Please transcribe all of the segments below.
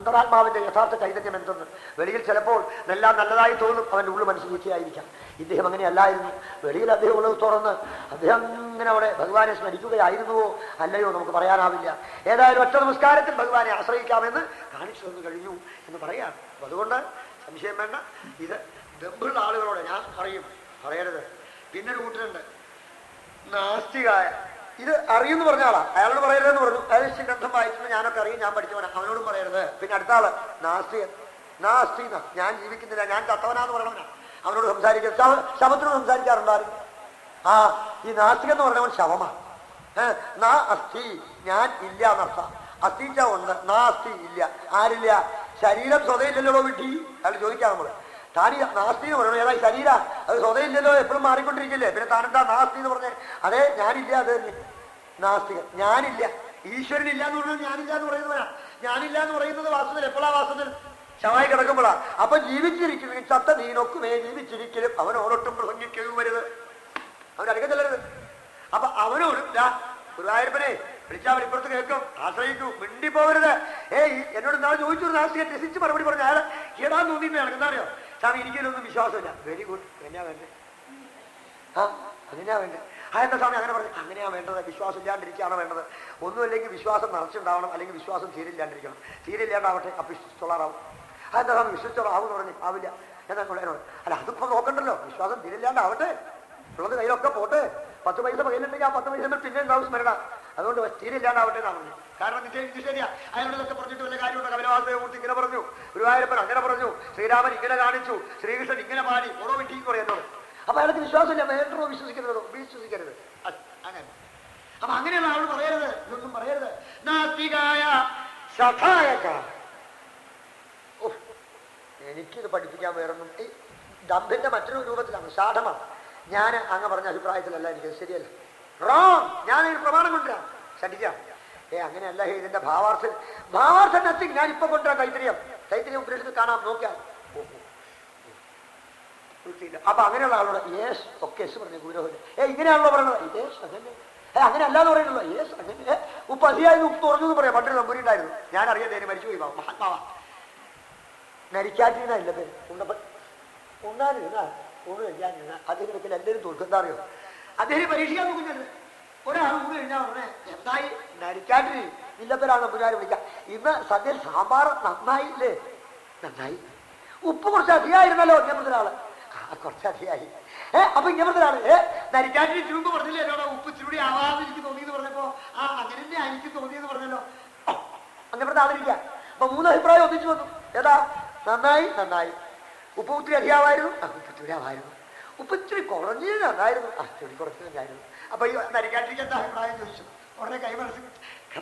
അന്തരാത്മാവിന്റെ യഥാർത്ഥ ചൈതന്യം എന്തെന്ന് വെളിയിൽ ചിലപ്പോൾ എല്ലാം നല്ലതായി തോന്നും, അവന്റെ ഉള്ളു മനസ്സ് വീഴ്ചയായിരിക്കാം. ഇദ്ദേഹം അങ്ങനെയല്ലായിരുന്നു. വെളിയിൽ അദ്ദേഹം ഉള്ളത് തുറന്ന് അദ്ദേഹം ഇങ്ങനെ അവിടെ ഭഗവാനെ സ്മരിക്കുകയായിരുന്നുവോ അല്ലയോ നമുക്ക് പറയാനാവില്ല. ഏതായാലും ഒറ്റ നമസ്കാരത്തിൽ ഭഗവാനെ ആശ്രയിക്കാമെന്ന് കാണിച്ചു തന്നു കഴിഞ്ഞു എന്ന് പറയാം. അതുകൊണ്ട് സംശയം വേണ്ട. ഇത് ദമ്പുള്ള ആളുകളോട് ഞാൻ പറയരുത്. പിന്നൊരു കൂട്ടരുണ്ട് നാസ്തികായ, ഇത് അറിയുമെന്ന് പറഞ്ഞ ആളാ, അയാളോട് പറയരുതെന്ന് പറഞ്ഞു. അയാൾ ഗ്രന്ഥം വായിച്ചത് ഞാനൊക്കെ അറിയും, ഞാൻ പഠിച്ചവനാ, അവനോടും പറയരുത്. പിന്നെ അടുത്ത ആള് നാസ്തികൻ, നാസ്തിക, ഞാൻ ജീവിക്കുന്നില്ല, ഞാൻ ചത്തവനാന്ന് പറയണവനാ, അവനോട് സംസാരിക്കരുത്. ശവത്തിനോട് സംസാരിക്കാറുണ്ടായിരുന്നു. ഈ നാസ്തികൻ എന്ന് പറഞ്ഞവൻ ശവമാണ്. നാ അസ്ഥി, ഞാൻ ഇല്ല എന്നർത്ഥം. അസ്ഥിച്ച ഉണ്ട്, നാസ്തി ഇല്ല. ആരില്ല? ശരീരം സ്വതയില്ലല്ലോ വിട്ടി. അയാൾ ചോദിക്കാം നമ്മള്, താൻ നാസ്തി എന്ന് പറയണോ? ഏതാ ശരീര? അത് സ്വതയില്ലല്ലോ, എപ്പോഴും മാറിക്കൊണ്ടിരിക്കില്ലേ, പിന്നെ താനെന്താ നാസ്തി എന്ന് പറഞ്ഞേ? അതെ, ഞാനില്ല, അത് തന്നെ നാസ്തികൻ. ഞാനില്ല, ഈശ്വരനില്ല എന്ന് പറഞ്ഞാൽ ഞാനില്ല എന്ന് പറയുന്നവനാ. ഞാനില്ല എന്ന് പറയുന്നത് വാസ്തുവിൽ എപ്പോഴാ? വാസ്തുവിൽ ശവായി കിടക്കുമ്പോഴാ. അപ്പൊ ജീവിച്ചിരിക്കും ചത്ത നീനൊക്കുമേ ജീവിച്ചിരിക്കലും അവനോടൊട്ടും പ്രസംഗിക്കുകയും വരുത്, അവനടുക്കം ചെല്ലരുത്. അപ്പൊ അവനോടും ഗുരുവായൂരപ്പനെ വിളിച്ചാൽ ഇപ്പുറത്ത് കേൾക്കും, ആശ്രയിക്കൂ, മിണ്ടി പോകരുത്. എന്നോട് നാളെ ചോദിച്ചു, നാസ്തികൻ രസിച്ച് മറുപടി പറഞ്ഞു. അയാൾ ഏടാന്ന് തോന്നിയിട്ട് നടക്കുന്ന അറിയോ? സ്വാമി എനിക്കിതിലൊന്നും വിശ്വാസമില്ല. വെരി ഗുഡ്, എങ്ങനെയാ വേണ്ടത്? അങ്ങനെയാ വേണ്ടത്. എന്താ സ്വാമി അങ്ങനെ പറഞ്ഞു? അങ്ങനെയാ വേണ്ടത്. വിശ്വാസം ഇല്ലാണ്ടിരിക്കുകയാണോ വേണ്ടത്? ഒന്നുമില്ലെങ്കിൽ വിശ്വാസം നിറച്ചുണ്ടാവണം, അല്ലെങ്കിൽ വിശ്വാസം തീരില്ലാണ്ടിരിക്കണം. തീരില്ലാണ്ടാവട്ടെ, അപ്പൊ വിശ്വസിച്ചോളാറാവും. എന്താ സ്വാമി വിശ്വസിച്ചോളാവും എന്ന് പറഞ്ഞു? ആവില്ല. എന്താ അല്ല, അതിപ്പോ നോക്കണ്ടല്ലോ, വിശ്വാസം തീരില്ലാണ്ടാവട്ടെ, ഉള്ളത് കയ്യിലൊക്കെ പോട്ടെ. 10 പൈസ കയ്യിലുണ്ടെങ്കിൽ ആ 10 പൈസ പിന്നെ ഉണ്ടാവും സ്മരണ. അതുകൊണ്ട് തീരില്ലാണ്ടാവട്ടെ എന്നാണ് പറഞ്ഞു. കാരണം ഇത് ശരിയാ, അയാളോടൊക്കെ പറഞ്ഞിട്ട് വല്ല കാര്യമുണ്ടോ? കപിലവാസുദേവമൂർത്തി ഇങ്ങനെ പറഞ്ഞു, ഗുരുവായൂരപ്പൻ അങ്ങനെ പറഞ്ഞു, ശ്രീരാമൻ ഇങ്ങനെ കാണിച്ചു, ശ്രീകൃഷ്ണൻ ഇങ്ങനെ പാടി, ഓരോ വിട്ടിന്ന് പറയുന്നോട്. അപ്പൊ അയാൾക്ക് വിശ്വാസമില്ല. വേണ്ടോ വിശ്വസിക്കുന്നതോ? വിശ്വസിക്കരുത്. അങ്ങനെ. അപ്പൊ അങ്ങനെയുള്ള ആളോട് പറയരുത്, ഇതൊന്നും പറയരുത്. നാസ്തികായ സഖായക. എനിക്കിത് പഠിപ്പിക്കാൻ വേറൊന്നും, ഈ ദമ്പിന്റെ മറ്റൊരു രൂപത്തിലാണ്, ഷാഠമാണ്. ഞാൻ അങ്ങ് പറഞ്ഞ അഭിപ്രായത്തിലല്ല, എനിക്കത് ശരിയല്ല, റോങ്. ഞാനൊരു പ്രമാണം കൊണ്ടുവരാം, ശ്രദ്ധിക്കാം. അങ്ങനെയല്ല, ഇതിന്റെ ഭാവാർത്ഥം നത്തിങ്. ഞാൻ ഇപ്പൊ കൊണ്ടുവരാം. തൈത്തിരിയം ഉപദേശത്തിൽ കാണാം, നോക്കിയാൽ. അപ്പൊ അങ്ങനെയുള്ള ആളോട് യേസ് ഒക്കെ പറഞ്ഞു ഗുരുവിന്. ഇങ്ങനെയാണല്ലോ പറയണത്? യേസ് അങ്ങനെ. അങ്ങനെ അല്ലാന്ന് പറയുന്നുള്ളൂ. യേസ് അങ്ങനെ. ഉപ്പ് അതിയായി ഉപ്പ് തുറന്നു എന്ന് പറയാം. പണ്ടൊരു നമ്പൂരി ഉണ്ടായിരുന്നു, ഞാൻ അറിയാതെ മരിച്ചുപോയി, മഹാത്മാവാ. നരിക്കാറ്റിരുന്ന ഇല്ല പേര്, ഉണ്ണാനിരുന്ന ഊണ് കഴിക്കാനിരുന്ന അദ്ദേഹത്തിനൊക്കെ എല്ലാവരും തോൽക്കും. എന്താ അറിയോ? അദ്ദേഹം പരീക്ഷിക്കാൻ നോക്കുന്നത്, ഒരാൾ ഊണ് കഴിഞ്ഞാൽ പറഞ്ഞേ എന്തായി? നരിക്കാട്ടിന് ഇല്ലപ്പേരാണ് നമ്പൂരാരെ വിളിക്കാം. ഇന്ന് സദ്യയിൽ സാമ്പാർ നന്നായില്ലേ? നന്നായി. ഉപ്പ് കുറച്ച് അധികമായിരുന്നല്ലോ ഇങ്ങനത്തൊരാള്. കുറച്ചധികമായി. അപ്പൊ ഇങ്ങനത്തൊരാള് നരിക്കാട്ടിന് ചുരുമ്പ് പറഞ്ഞില്ലേ എന്നോട്, ഉപ്പ് ചുരുടി ആവാതെ എനിക്ക് തോന്നിയെന്ന് പറഞ്ഞപ്പോ അങ്ങനെ തന്നെ എനിക്ക് തോന്നിയെന്ന് പറഞ്ഞല്ലോ. അങ്ങനത്തെ ആളിരിക്കാം. അപ്പൊ 3 അഭിപ്രായം ഒന്നിച്ചു വന്നു. ഏതാ? നന്നായി, നന്നായി. ഉപ്പ് ഒത്തിരി അധികമായിരുന്നു, ഉപ്പ് ആവായിരുന്നു. ഉപ്പ് ഇച്ചിരി കുറഞ്ഞ് നന്നായിരുന്നു, ചെടി കുറച്ച് നന്നായിരുന്നു. അപ്പൊ ഈ നരിക്കാട്ടിക്ക് എന്താ അഭിപ്രായം ചോദിച്ചു. ഉടനെ കൈ മനസ്സിൽ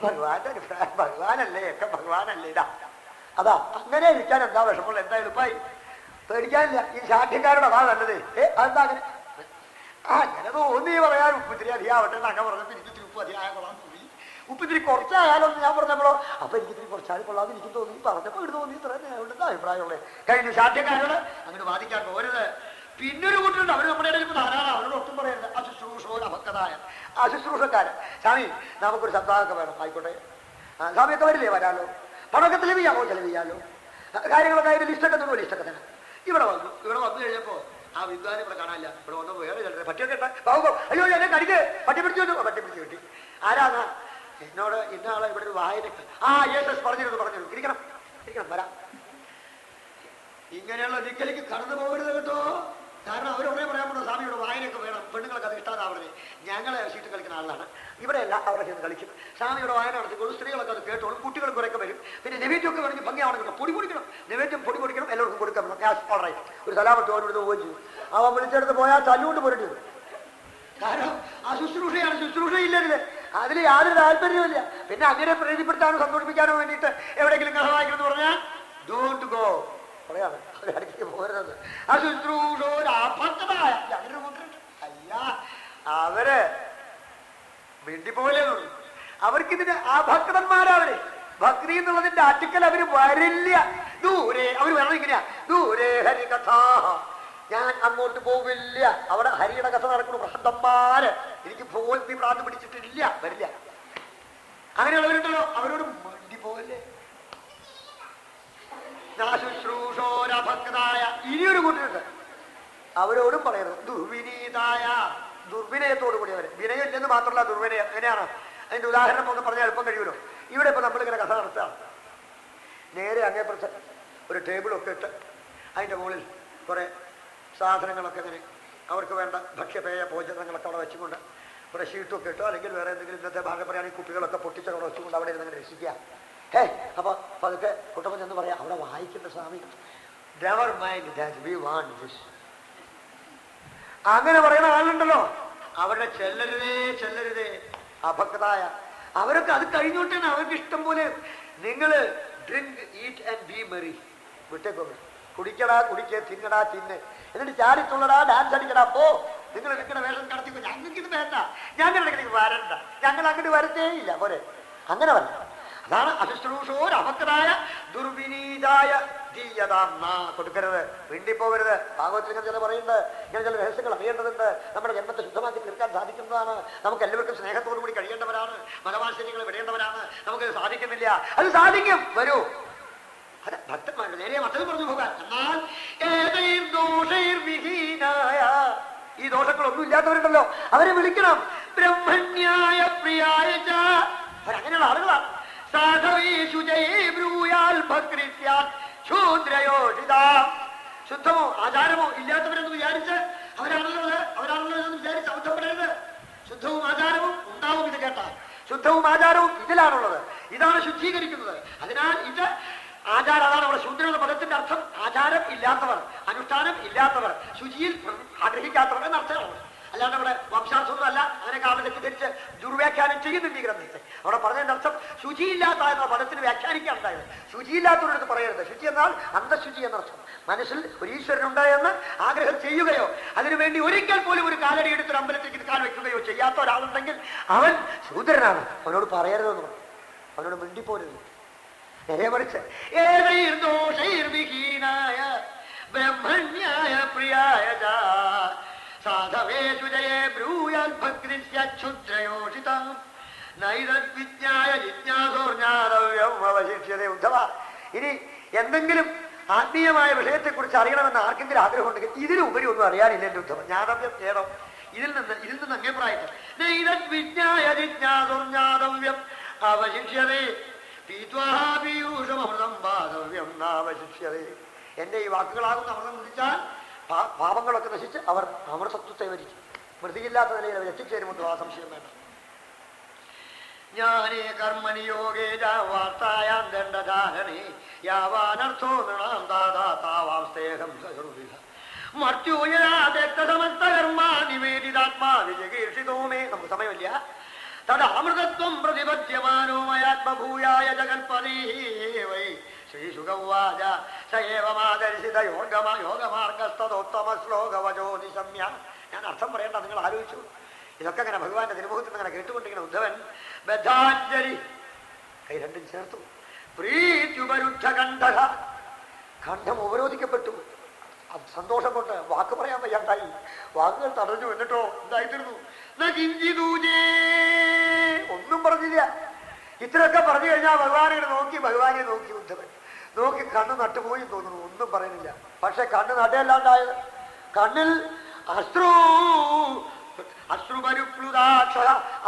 ഭഗവാന്റെ അഭിപ്രായം, ഭഗവാനല്ലേ, ഒക്കെ ഭഗവാനല്ലേ. അതാ അങ്ങനെ ഇരിക്കാൻ എന്താ വിഷമമുള്ള? എന്താ എളുപ്പമായി? പേടിക്കാനില്ല. ഈ ശാഠ്യക്കാരുടെ അതാ നല്ലത്. അതെന്താ അങ്ങനെ? അങ്ങനെ തോന്നി പറയാൻ ഉപ്പിത്തിരി അധികമാവട്ടെ എന്നൊക്കെ പറഞ്ഞപ്പോ എനിക്ക് ഇത്തിരി ഉപ്പ് അധികമായ കൊള്ളാൻ തോന്നി. ഉപ്പിത്തിരി കുറച്ചായാലോ എന്ന് ഞാൻ പറഞ്ഞപ്പോഴോ അപ്പൊ എനിക്ക് ഇത്തിരി കുറച്ചാൽ കൊള്ളാന്ന് എനിക്ക് തോന്നി. പറഞ്ഞപ്പോ ഇവിടെ തോന്നി. ഇത്ര എന്താ അഭിപ്രായമുള്ളേ? കഴിഞ്ഞു. ശാഠ്യക്കാരോട് അങ്ങനെ വാദിക്കാൻ പോരുത്. പിന്നൊരു കൂട്ടുണ്ട്, അവര് നമ്മുടെ ഇടയിൽ ധാരാളം, അവരോട് ഒട്ടും പറയരുത്. അശുശ്രൂഷോട് അഭക്തതായ അശുശ്രൂഷക്കാരൻ. സ്വാമി നമുക്കൊരു സപ്താഹമൊക്കെ വേണം, ആയിക്കോട്ടെ. സ്വാമിയൊക്കെ വരില്ലേ? വരാലോ. പണമൊക്കെ ചെലവ് ചെയ്യാമോ? ചെലവ് ചെയ്യാലോ. കാര്യങ്ങളൊക്കെ അതിന്റെ ലിസ്റ്റൊക്കെ തരുമോ? ലിസ്റ്റൊക്കെ തന്നെ. ഇവിടെ വന്നു കഴിഞ്ഞപ്പോ ആ വിദ്വാനെ ഇവിടെ കാണാനില്ല. ഇവിടെ വന്ന് വേറെ ചിലരെ പറ്റിയൊക്കെ ബാബു, അയ്യോ എന്നെ കടിക്ക്, പട്ടി പിടിച്ചു വന്നു. പട്ടി പിടിച്ച് കിട്ടി. ആരാന്നാ? എന്നോട് ഇന്നാളെ ഇവിടെ ഒരു വായനക്ക് പറഞ്ഞിരുന്നു. ഇരിക്കണം വരാം. ഇങ്ങനെയുള്ള നിക്കലേക്ക് കടന്നു പോകരുത് കേട്ടോ. കാരണം അവരൊന്നേ പറയാൻ പറ്റും, സ്വാമിയുടെ വായനയൊക്കെ വേണം, പെണ്ണുങ്ങൾക്ക് അത് ഇഷ്ടമാവരുത്. ഞങ്ങളെ സീറ്റ് കളിക്കുന്ന ആളാണ്, ഇവിടെയല്ല അവിടെ ചെന്ന് കളിക്കും. സ്വാമിയുടെ വായന നടത്തിക്കോളും, സ്ത്രീകളൊക്കെ അത് കേട്ടോളും, കുട്ടികൾ കുറേയൊക്കെ വരും. പിന്നെ നിവേദ്യമൊക്കെ വേണമെങ്കിൽ ഭംഗിയാവണം കേട്ടോ. പൊടി പൊടിക്കണം, നിവേദ്യം പൊടി പൊടിക്കണം, എല്ലാവർക്കും കൊടുക്കണം. ഒരു സലാമട്ട് ഓരോട് പോവുകയും ചെയ്യും. അവൻ വിളിച്ചെടുത്ത് പോയാൽ തല്ലുകൊണ്ട് പോരേണ്ടി വരും. കാരണം ആ ശുശ്രൂഷയാണ്. ശുശ്രൂഷയില്ലെങ്കിൽ അതിൽ യാതൊരു താല്പര്യമില്ല. പിന്നെ അങ്ങനെ പ്രീതിപ്പെടുത്താനോ സന്തോഷിപ്പിക്കാനോ വേണ്ടിയിട്ട് എവിടെയെങ്കിലും കഥ വായിക്കണമെന്ന് പറഞ്ഞാൽ ഡോണ്ട് ഗോ പറയാതെ അവരടുത്തേക്ക് പോരുന്നത്. ആ ശുശ്രൂഷോരാഭക്തമായ അയ്യ, അവര് വേണ്ടിപ്പോലെ അവർക്കിതിന് ആ ഭക്തന്മാരവര് ഭക്തി എന്നുള്ളതിന്റെ അടുക്കൽ അവര് വരില്ല. ദൂരെ അവർ വരണം. ഇങ്ങനെയാ, ദൂരെ ഹരികഥ, ഞാൻ അങ്ങോട്ട് പോവില്ല. അവിടെ ഹരിയുടെ കഥ നടക്കുന്നു. ഭ്രാന്തന്മാര്, എനിക്ക് ഭൂമി ഭ്രാന്ത് പിടിച്ചിട്ടില്ല, വരില്ല. അങ്ങനെയുള്ളവരുണ്ടല്ലോ, അവരോട് വേണ്ടി പോവല്ലേ. ശുശ്രൂഷോരഭക്തായ. ഇനിയൊരു കൂട്ടരുണ്ട്, അവരോടും പറയരുത് ദുർവിനീതായ, ദുർവിനയത്തോടു കൂടി. അവർ വിനയം ഇല്ലെന്ന് മാത്രമല്ല ദുർവിനയം. എങ്ങനെയാണ് അതിന്റെ ഉദാഹരണം ഒന്ന് പറഞ്ഞാൽ എളുപ്പം കഴിയുമല്ലോ. ഇവിടെ ഇപ്പൊ നമ്മളിങ്ങനെ കഥ നടത്തുകയാണ്. നേരെ അങ്ങേപ്പുറത്ത് ഒരു ടേബിളൊക്കെ ഇട്ട് അതിൻ്റെ മുകളിൽ കുറേ സാധനങ്ങളൊക്കെ ഇങ്ങനെ അവർക്ക് വേണ്ട ഭക്ഷ്യപേയ ഭോജനങ്ങളൊക്കെ അവിടെ വെച്ചുകൊണ്ട് കുറേ ഷീട്ടൊക്കെ ഇട്ടോ അല്ലെങ്കിൽ വേറെ എന്തെങ്കിലും ഇന്നത്തെ ഭാഗം പറയുകയാണെങ്കിൽ കുപ്പികളൊക്കെ പൊട്ടിച്ചവിടെ വെച്ചുകൊണ്ട് അവിടെ ഇരുന്ന് അങ്ങനെ രസിക്കുക. അപ്പോൾ അതൊക്കെ കുട്ടപ്പൻ ചെന്ന് പറയാം, അവിടെ വായിക്കേണ്ട സ്വാമി never mind that we want this. അങ്ങനെ പറയുന്ന ആളുണ്ടല്ലോ, അവരുടെ ചെല്ലരുതേ അഭക്തായ. അവരൊക്കെ അത് കഴിഞ്ഞോട്ടേ അവർക്ക് ഇഷ്ടം പോലെ. നിങ്ങൾ drink eat and be merry, വിട്ടേക്കോ. കുടിക്കടാ കുടിക്കേ, തിന്നടാ തിന്ന്, എന്നിട്ട് ചാടിത്തുള്ളടാ, ഡാൻസ് അടിക്കടാ, പോ. നിങ്ങൾ നിങ്ങളുടെ വേഷം കടത്തിക്കോ, ഞങ്ങൾക്ക് ഇത് വേണ്ട, ഞങ്ങളുടെ വരണ്ട, ഞങ്ങൾ അങ്ങോട്ട് വരത്തേ ഇല്ല പോരെ. അങ്ങനെ വരണ്ട. അതാണ് അശുശ്രൂഷോരഭക്തരായ ദുർവിനീതായ ധീയതാന്ന. കൊടുക്കരുത്, വീണ്ടിപ്പോകരുത്. ഭാഗവത്തിൽ ഇങ്ങനെ ചില പറയുന്നത്, ഇങ്ങനെ ചില രഹസ്യങ്ങൾ അറിയേണ്ടതുണ്ട്. നമ്മുടെ ജന്മത്തെ ശുദ്ധമാക്കി തീർക്കാൻ സാധിക്കുന്നതാണ്. നമുക്ക് എല്ലാവർക്കും സ്നേഹത്തോടു കൂടി കഴിയേണ്ടവരാണ്, മതവാത്സല്യങ്ങൾ വിടേണ്ടവരാണ്. നമുക്ക് സാധിക്കുന്നില്ല, അത് സാധിക്കും, വരൂ. അത് ഭക്തന്മാരുടെ നേരെ മറ്റത് പറഞ്ഞു പോകാൻ. എന്നാൽ ഈ ദോഷങ്ങളൊന്നും ഇല്ലാത്തവരുണ്ടല്ലോ, അവരെ വിളിക്കണം. ബ്രഹ്മണ്യായ പ്രിയായ അവരങ്ങനെയുള്ള ആളുകളാണ്. ശുദ്ധമോ ആചാരമോ ഇല്ലാത്തവരെന്ന് വിചാരിച്ച് അവരാണല്ലോ എന്ന് വിചാരിച്ച് അബദ്ധപ്പെടരുത്. ശുദ്ധവും ആചാരവും ഉണ്ടാവും. ഇത് കേട്ടാൽ ശുദ്ധവും ആചാരവും ഇതിലാണുള്ളത്. ഇതാണ് ശുദ്ധീകരിക്കുന്നത്. അതിനാൽ ഇത് ആചാരം, അതാണ് അവിടെ ശൂദ്ര എന്ന പദത്തിന്റെ അർത്ഥം. ആചാരം ഇല്ലാത്തവർ, അനുഷ്ഠാനം ഇല്ലാത്തവർ, ശുചിയിൽ ആഗ്രഹിക്കാത്തവർ എന്നർത്ഥമാണ്. അല്ലാണ്ട് അവിടെ വംശാർത്ഥമൊന്നുമല്ല. അങ്ങനെ കാലം തെറ്റിദ്ധരിച്ച് ദുർവ്യാഖ്യാനം ചെയ്യുന്നുണ്ട് ഈ ഗ്രന്ഥത്തെ. അവിടെ പറഞ്ഞതിന്റെ അർത്ഥം ശുചിയില്ലാത്ത എന്ന പദത്തിന് വ്യാഖ്യാനിക്കാനുണ്ടായത്. ശുചിയില്ലാത്തവരടുത്ത് പറയരുത്. ശുചി എന്നാൽ അന്തശുചി എന്നർത്ഥം. മനസ്സിൽ ഒരു ഈശ്വരനുണ്ടായെന്ന് ആഗ്രഹം ചെയ്യുകയോ അതിനുവേണ്ടി ഒരിക്കൽ പോലും ഒരു കാലടി എടുത്തൊരു അമ്പലത്തേക്ക് കാൽ വെക്കുകയോ ചെയ്യാത്ത ഒരാളുണ്ടെങ്കിൽ അവൻ ശൂദ്രനാണ്. അവനോട് പറയരുതെന്ന് പറഞ്ഞു, അവനോട് മിണ്ടിപ്പോരുത്. നേരെ മറിച്ച് ബ്രഹ്മണ്യായ പ്രിയായ സാധവേ ശുചയേ ബ്രൂയാൽ ഭക്തിശ്ചുദ്രയോഷിതം നൈതദ്വിജ്ഞായ ജിജ്ഞാസോർജ്ഞാതവ്യം അവശിഷ്യതേ. ഉദ്ധവ, ഇനി എന്തെങ്കിലും ആത്മീയമായ വിഷയത്തെക്കുറിച്ച് അറിയണമെന്ന് ആർക്കെങ്കിലും ആഗ്രഹമുണ്ടെങ്കിൽ ഇതിലുപരി ഒന്നും അറിയാനില്ല എൻ്റെ ഉദ്ധവ. ജ്ഞാതവ്യം നേടം ഇതിൽ നിന്ന് അങ്ങേപ്രായിട്ട് നൈതദ്വിജ്ഞായ ജിജ്ഞാസോർജ്ഞാതവ്യം അവശിഷ്യതേ പീത്വാപീയൂഷമൃതം പാതവ്യം നാവശിഷ്യതേ. എൻ്റെ ഈ വാക്കുകളാകുന്ന അമൃതം കുടിച്ചാൽ പാപങ്ങളൊക്കെ നശിച്ച് അവർ അമൃതത്വത്തെ വരിക്കും. മൃതിയില്ലാത്ത നിലയിൽ അവർ എത്തിച്ചേരുമുണ്ട്, ആ സംശയം വേണ്ട. ജ്ഞാനേ കർമ്മണി യോഗേ വാർത്തായാം ദണ്ഡധാരണേ യാവാനർത്ഥോ നൃണാം താവാം സ്തേഹം സഹൃദിഹ മർത്യൂയരാദക്തസമസ്ത കർമാ നിവേദിതാത്മാ വിജകീർഷിതോ മേ. നമുക്ക് സമയമില്ല. തദാമൃതത്വം പ്രതിപദ്യമാനോ മയാത്മഭൂയായ ജഗൽപദീ വൈ ശ്രീശുഗവാച സേവമാദർശിത യോഗമാർഗസ്തോത്തമ ശ്ലോകവചോദിശമ്യ. ഞാൻ അർത്ഥം പറയണ്ട, നിങ്ങൾ ആലോചിച്ചു. ഇതൊക്കെ അങ്ങനെ ഭഗവാന്റെ തിരുമുഖത്തിൽ അങ്ങനെ കേട്ടുകൊണ്ടിരിക്കുന്ന ഉദ്ധവൻ ബദ്ധാഞ്ജലി കൈ രണ്ടും ചേർത്തു. പ്രീത്യുപരുദ്ധ കണ്ഠ, കണ്ഠം ഉപരോധിക്കപ്പെട്ടു. സന്തോഷം കൊണ്ട് വാക്ക് പറയാൻ വയ്യാണ്ടായി. വാക്കുകൾ തടഞ്ഞു. എന്നിട്ടോ എന്തായിത്തീർന്നു? ഒന്നും പറഞ്ഞില്ല. ഇത്രയൊക്കെ പറഞ്ഞു കഴിഞ്ഞാൽ ഭഗവാനെ നോക്കി ഉദ്ധവൻ നോക്കി കണ്ണ് നട്ടുപോയി തോന്നുന്നു. ഒന്നും പറയുന്നില്ല. പക്ഷെ കണ്ണ് നട്ടയല്ലാണ്ടായത്, കണ്ണിൽ അശ്രുപരിപ്ലുതാക്ഷ,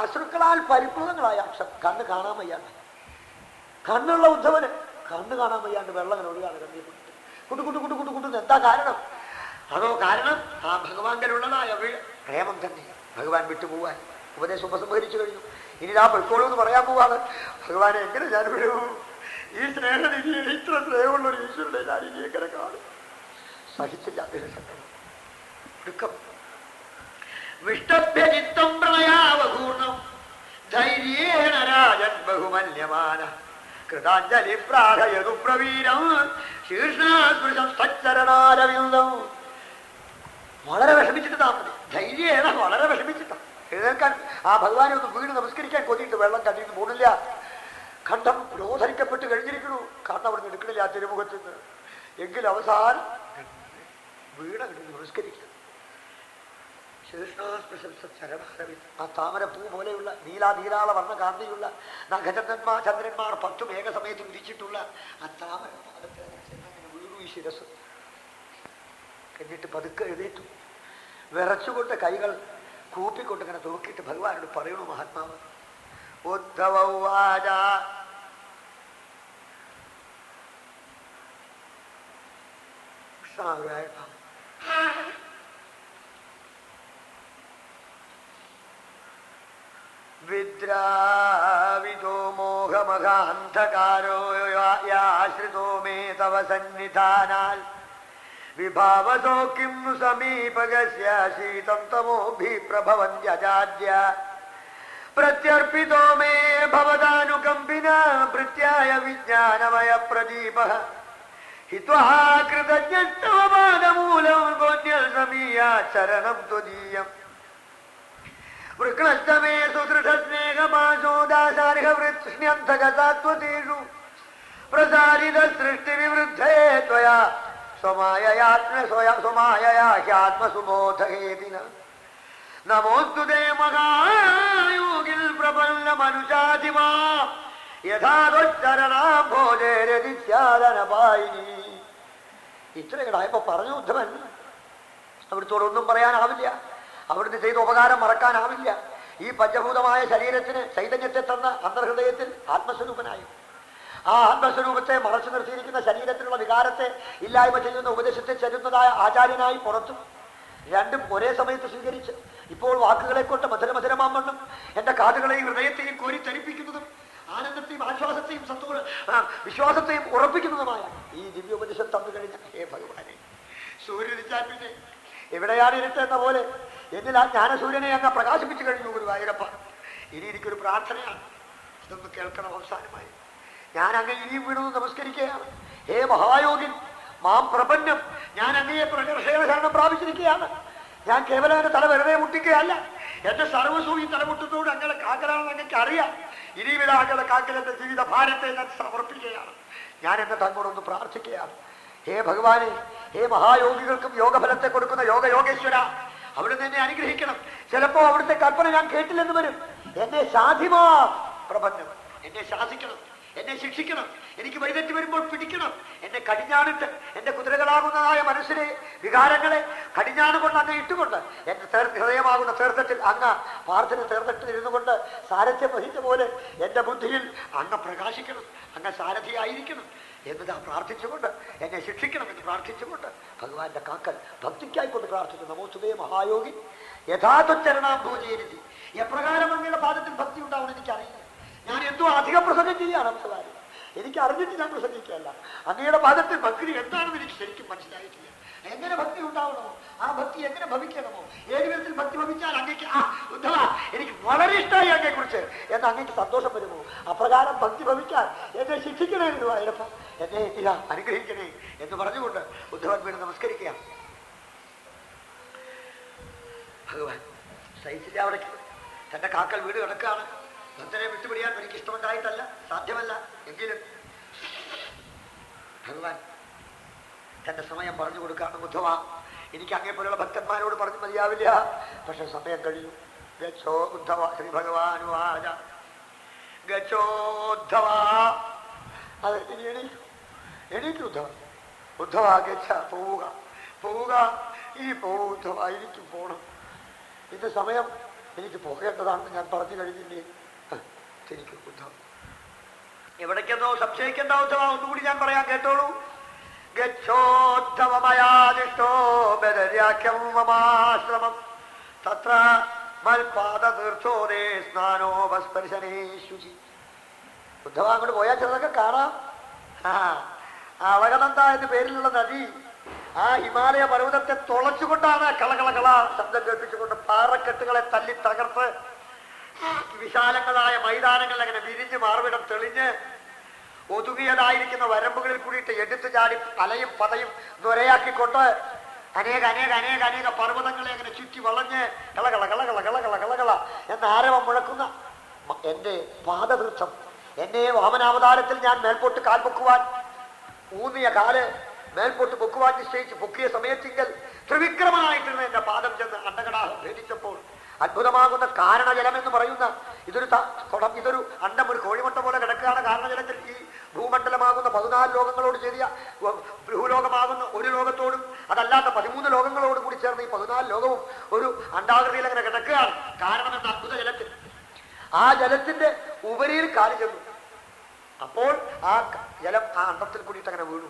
അശ്രുക്കളാൽ പരിപ്ലുതങ്ങളായ അക്ഷരം. കണ്ണ് കാണാൻ വയ്യാണ്ട്, കണ്ണുള്ള ഉദ്ധവന് കണ്ണ് കാണാൻ വയ്യാണ്ട് വെള്ളം അങ്ങനെ ഒഴുകാണ് കണ്ണിൽ കുട്ടു. എന്താ കാരണം? അതോ കാരണം ആ ഭഗവാങ്കലുള്ളതായ പ്രേമം തന്നെ. ഭഗവാൻ വിട്ടുപോവാൻ ഉപദേശം ഉപസംഹരിച്ചു കഴിഞ്ഞു. ഇനി ആ പൊയ്ക്കോളൂ എന്ന് പറയാൻ പോവാണ്. ഭഗവാനെ എങ്ങനെ ഞാൻ വിടൂ? ഈ സ്നേഹനിധിയെ, ഇത്ര സ്നേഹമുള്ള ഒരു ഈശ്വരനെ ഞാൻ ഇനി എങ്ങനെ കാണും? സഹിച്ചില്ല ദുഃഖം. വിഷ്ടഭ്യചിത്തം പ്രണയാവകൂർണം ധൈര്യേണ രാജൻ ബഹുമന്യമാന കൃതാഞ്ജലി പ്രാഹയതു പ്രവീരം ശീർഷാസ്പൃശം സച്ചരണാരവിന്ദം. വളരെ വിഷമിച്ചിട്ട് താമതി. ധൈര്യേണ വളരെ വിഷമിച്ചിട്ടാണ് എഴുന്നേൽക്കാൻ. ആ ഭഗവാനെ ഒന്ന് വീട് നമസ്കരിക്കാൻ കൊതിയിട്ട് വെള്ളം കണ്ടിട്ട് പോണില്ല. കണ്ഠം രോധരിക്കപ്പെട്ട് കഴിഞ്ഞിരിക്കണു. കണ്ണ് അവിടെ നിന്ന് എടുക്കണില്ല ആ തിരുമുഖത്ത് നിന്ന്. എങ്കിൽ അവസാനം വീട് നമസ്കരിക്കുക. ആ താമരപ്പൂ പോലെയുള്ള നീലാ വർണ്ണ കാന്തിയുള്ള നഖചന്ദ്രന്മാർ 10 മേഘസമയത്ത് ഉദിച്ചിട്ടുള്ള ആ താമര പാദത്തിൽ ശിരസ്. എന്നിട്ട് പതുക്കെ എഴുന്നേറ്റു. വിറച്ചുകൊണ്ട് കൈകൾ കൂപ്പിക്കൊണ്ട് ഇങ്ങനെ നോക്കിയിട്ട് ഭഗവാനോട് പറയണു മഹാത്മാവ്. ഉദ്ധവ ഉവാച വിദ്രാവിതോ മോഹമഹാന്ധകാരോ യാശ്രിതോ മേ തവ സന്നിധാനാൽ വിഭാവസോ കിം नु സമീപഗസ്യ ശീതം തമോഭിപ്രഭവന്ത്യജാദ്യ പ്രത്യർപ്പിതോ മേ ഭവദാനുകമ്പിനാ ഭൃത്യായ വിജ്ഞാനമയ പ്രദീപഃ ഹിത്വാ കൃതജ്ഞസ്തവപാദമൂലം ഗോണ്യൽ സമീയാചരണം ത്വദീയം വൃക്ണസ്തമേ സുദൃഢസ്നേഹപാശോദാസാർഹവൃത്സ്ന്യന്തഗതാത്വതേഷു പ്രസാരിത സൃഷ്ടിവിവൃദ്ധേ ത്വയാ സ്വമായയാത്മസുബോധഹേതിന നമോസ്തു തേ മഹായോഗിൽ പ്രപന്ന മനുജാതിമാ യഥാചരണാംഭോജരതിസ്യാദനപായിനി. ഇത്രയുണ്ടായപ്പോ പറഞ്ഞു ഉദ്ധവൻ, അവിടുത്തോടൊന്നും പറയാനാവില്ല, അവിടുന്ന് ചെയ്ത ഉപകാരം മറക്കാനാവില്ല. ഈ പഞ്ചഭൂതമായ ശരീരത്തിന് ചൈതന്യത്തെ തന്ന അന്തർഹൃദയത്തിൽ ആത്മസ്വരൂപനായി ആ ആത്മസ്വരൂപത്തെ മറച്ചു നിർത്തിയിരിക്കുന്ന ശരീരത്തിലുള്ള വികാരത്തെ ഇല്ലായ്മ ചെയ്യുന്ന ഉപദേശത്തെ ചെല്ലുന്നതായ ആചാര്യനായി പുറത്തും രണ്ടും ഒരേ സമയത്ത് സ്വീകരിച്ച് ഇപ്പോൾ വാക്കുകളെ കൊണ്ട് മധുരമധുരമാവണ്ണം എന്റെ കാതുകളെയും ഹൃദയത്തെയും കോരിത്തരിപ്പിക്കുന്നതും ആനന്ദത്തെയും ആശ്വാസത്തെയും വിശ്വാസത്തെയും ഉറപ്പിക്കുന്നതുമായ ഈ ദിവ്യോപദേശം തന്നു കഴിഞ്ഞ ഹേ ഭഗവാനെ, സൂര്യനിച്ചാൽ പിന്നെ എവിടെയാണ് ഇരുട്ടെന്ന പോലെ എന്നിൽ ആ ജ്ഞാനസൂര്യനെ അങ്ങ് പ്രകാശിപ്പിച്ചു കഴിഞ്ഞു ഗുരുവായൂരപ്പ. ഇനി എനിക്കൊരു പ്രാർത്ഥനയാണ്, ഇതൊന്ന് കേൾക്കണം. അവസാനമായി ഞാൻ അങ്ങ് ഇനിയും വീണു നമസ്കരിക്കുകയാണ്. ഹേ മഹായോഗിൻ മാം പ്രപന്നം, ഞാൻ അങ്ങയെ ശരണം പ്രാപിച്ചിരിക്കുകയാണ്. ഞാൻ കേവലം എന്റെ തല വെറുതെ മുട്ടിക്കുകയല്ല, എന്റെ സർവസ്വം ഈ തലമുട്ടത്തോട് അങ്ങനെ കാക്കലാണെന്ന് അങ്ങക്ക് അറിയാം. ഇനി വിട അങ്ങനെ കാക്കൽ എന്റെ ജീവിത ഭാരത്തെ ഞാൻ സമർപ്പിക്കുകയാണ്. ഞാൻ എന്നെ തന്നോടൊന്ന് പ്രാർത്ഥിക്കുകയാണ്. ഹേ ഭഗവാനെ, ഹേ മഹായോഗികൾക്കും യോഗഫലത്തെ കൊടുക്കുന്ന യോഗയോഗേശ്വര, അവിടുന്ന് എന്നെ അനുഗ്രഹിക്കണം. ചിലപ്പോ അവിടുത്തെ കൽപ്പന ഞാൻ കേട്ടില്ലെന്ന് വരും. എന്നെ സാധിമാ പ്രപന്നം, എന്നെ ശാസിക്കണം, എന്നെ ശിക്ഷിക്കണം, എനിക്ക് വഴിതെറ്റി വരുമ്പോൾ പിടിക്കണം. എന്നെ കടിഞ്ഞാണിട്ട് എന്റെ കുതിരകളാകുന്നതായ മനസ്സിലെ വികാരങ്ങളെ കടിഞ്ഞാണ് കൊണ്ട് അങ്ങ് ഇട്ടുകൊണ്ട് എന്റെ ഹൃദയമാകുന്ന തീർത്ഥത്തിൽ അങ്ങ് പാർത്ഥന തീർത്ഥത്തിൽ ഇരുന്നു കൊണ്ട് സാരഥ്യം വഹിച്ച പോലെ എന്റെ ബുദ്ധിയിൽ അങ്ങ് പ്രകാശിക്കണം, അങ്ങ് സാരഥിയായിരിക്കണം എന്നതാ പ്രാർത്ഥിച്ചുകൊണ്ട് എന്നെ ശിക്ഷിക്കണം എന്ന് പ്രാർത്ഥിച്ചുകൊണ്ട് ഭഗവാന്റെ കാക്കൽ ഭക്തിക്കായിക്കൊണ്ട് പ്രാർത്ഥിച്ചു. നമോസ്തുതേ മഹായോഗി യഥാത്വചരണാംഭൂജേരിതി. എപ്രകാരം അങ്ങയുടെ പാദത്തിൽ ഭക്തി ഉണ്ടാവുമെന്ന് എനിക്കറിയില്ല. ഞാൻ എന്തോ അധികം പ്രസംഗം ചെയ്യുകയാണ് ഭഗവാൻ, എനിക്ക് അറിഞ്ഞിട്ട് ഞാൻ പ്രസംഗിക്കുകയല്ല. അങ്ങയുടെ പാദത്തിൽ ഭക്തി എന്താണെന്ന് എനിക്ക് ശരിക്കും മനസ്സിലായിട്ടില്ല. എങ്ങനെ ഭക്തി ഉണ്ടാവണമോ, ആ ഭക്തി എങ്ങനെ ഭവിക്കണമോ, ഏത് വിധത്തിൽ ഭക്തി ഭവിച്ചാൽ അങ്ങേക്ക് ഉദ്ധവ എനിക്ക് വളരെ ഇഷ്ടമായി അങ്ങയെ കുറിച്ച് എന്ന് അങ്ങേക്ക് സന്തോഷം വരുമോ, അപ്രകാരം ഭക്തി ഭവിക്കാൻ എന്നെ ശിക്ഷിക്കണേ ഗുരുവായൂരപ്പ, എന്നെ ഇതാ അനുഗ്രഹിക്കണേ എന്ന് പറഞ്ഞുകൊണ്ട് ഉദ്ധവൻ വീണ് നമസ്കരിക്കുക. ഭഗവാൻ സഹിച്ചില്ല. അവിടേക്ക് തന്റെ കാക്കൽ വീട് കിടക്കുകയാണ്. ഭക്തനെ വിട്ടുപിടിയാൻ എനിക്ക് ഇഷ്ടമുണ്ടായിട്ടല്ല, സാധ്യമല്ല. എങ്കിലും ഭഗവാൻ തന്റെ സമയം പറഞ്ഞു കൊടുക്കാണ്. ഉദ്ധവ, എനിക്ക് അങ്ങേ പോലെയുള്ള ഭക്തന്മാരോട് പറഞ്ഞു മതിയാവില്ല, പക്ഷെ സമയം കഴിഞ്ഞു. ഗച്ഛോ ഉദ്ധവ. ശ്രീ ഭഗവാനുവാച ഗച്ഛോദ്ധവ. അതെ, ഇനി എണീക്കു ഉദ്ധവ. ഉദ്ധവ ഗച്ഛ, പോവുക പോവുക, ഇനി പോവൂ ഉദ്ധവ, എനിക്കും പോകണം. ഇത് സമയം എനിക്ക് പോകേണ്ടതാണെന്ന് ഞാൻ പറഞ്ഞു കഴിഞ്ഞില്ലേ. എനിക്ക് ഉദ്ധവ എവിടേക്കെന്നോ സംശയിക്കേണ്ട ഉദ്ധവ, ഒന്നുകൂടി ഞാൻ പറയാൻ കേട്ടോളൂ. ഗച്ഛോദ്ധവമയാദിഷ്ടോ ബദര്യാഖ്യം മമാശ്രമം തത്ര മൽപാദതീർത്ഥോദേ സ്നാനോപസ്പർശനേ ശുചി. ഉദ്ധവ അങ്ങോട്ട് പോയാൽ ചിലതൊക്കെ കാണാം. അളകനന്ദ എന്ന പേരിലുള്ള നദി ആ ഹിമാലയ പർവ്വതത്തെ തുളച്ചുകൊണ്ടാണ് കളകളകള ശബ്ദം കേൾപ്പിച്ചുകൊണ്ട് പാറക്കെട്ടുകളെ തല്ലി തകർത്ത് വിശാലങ്ങളായ മൈതാനങ്ങൾ അങ്ങനെ വിരിഞ്ഞ് മാർവിടം തെളിഞ്ഞ് ഒതുങ്ങിയതായിരിക്കുന്ന വരമ്പുകളിൽ കൂടിയിട്ട് എടുത്തു ചാടി അലയും പതയും നുരയാക്കിക്കൊണ്ട് അനേക അനേക അനേക അനേക പർവ്വതങ്ങളെ അങ്ങനെ ചുറ്റി വളഞ്ഞ് കളകള കളകള കളകള കളകള എന്ന ആരവം മുഴക്കുന്ന എന്റെ പാദവൃക്ഷം, എന്നെ വാമനാവതാരത്തിൽ ഞാൻ മേൽപോട്ട് കാൽ പൊക്കുവാൻ ഊന്നിയ കാല് മേൽപോട്ട് പൊക്കുവാൻ നിശ്ചയിച്ച് പൊക്കിയ സമയത്തിങ്കൽ ത്രിവിക്രമനായിട്ടിരുന്ന എന്റെ പാദം ചെന്ന് അണ്ടകടാഹം ഭേദിച്ചപ്പോൾ അത്ഭുതമാകുന്ന കാരണജലം എന്ന് പറയുന്ന ഇതൊരു കുടം, ഇതൊരു അണ്ടം, ഒരു കോഴിമുട്ട പോലെ കിടക്കുകയാണ് കാരണജലത്തിൽ. ഈ ഭൂമണ്ഡലമാകുന്ന 14 ലോകങ്ങളോട് ചേരിയ ഭൂലോകമാകുന്ന അണ്ടാകൃതിയിൽ അങ്ങനെ കിടക്കുകയാണ്. കാരണം എന്താ? അത്ഭുത ജലത്തിൽ. ആ ജലത്തിന്റെ ഉപരിയിൽ കാല് ചെന്നു. അപ്പോൾ ആ ജലം ആ അണ്ടത്തിൽ കൂടിയിട്ട് അങ്ങനെ വീണു.